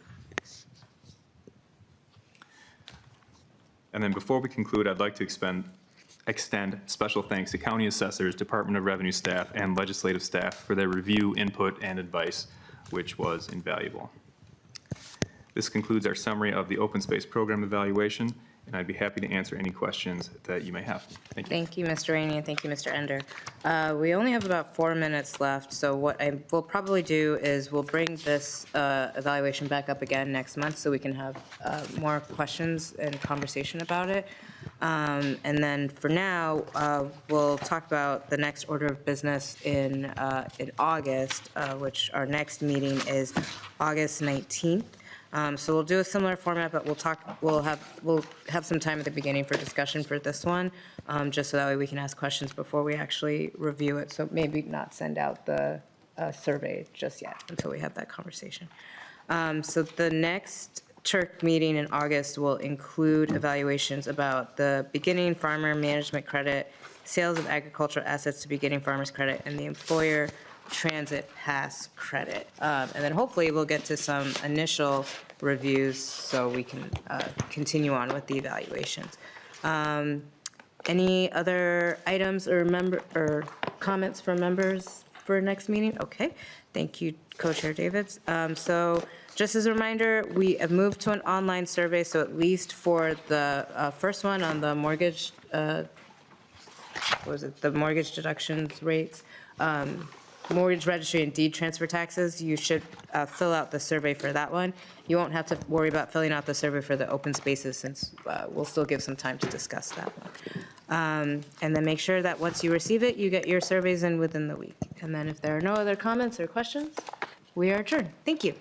And then before we conclude, I'd like to extend special thanks to county assessors, Department of Revenue staff, and legislative staff for their review, input, and advice, which was invaluable. This concludes our summary of the open space program evaluation, and I'd be happy to answer any questions that you may have. Thank you. Thank you, Mr. Rainey, and thank you, Mr. Ender. We only have about 4 minutes left, so what I will probably do is we'll bring this evaluation back up again next month so we can have more questions and conversation about it. And then for now, we'll talk about the next order of business in August, which our next meeting is August 19th. So we'll do a similar format, but we'll have some time at the beginning for discussion for this one, just so that way we can ask questions before we actually review it. So maybe not send out the survey just yet until we have that conversation. So the next Turk meeting in August will include evaluations about the beginning farmer management credit, sales of agricultural assets to beginning farmers credit, and the employer transit pass credit. And then hopefully we'll get to some initial reviews so we can continue on with the evaluations. Any other items or comments from members for next meeting? Okay, thank you, Co-Chair Davids. So just as a reminder, we have moved to an online survey, so at least for the first one on the mortgage, what was it, the mortgage deductions rates, mortgage registry and deed transfer taxes, you should fill out the survey for that one. You won't have to worry about filling out the survey for the open spaces since we'll still give some time to discuss that one. And then make sure that once you receive it, you get your surveys in within the week. And then if there are no other comments or questions, we are adjourned. Thank you.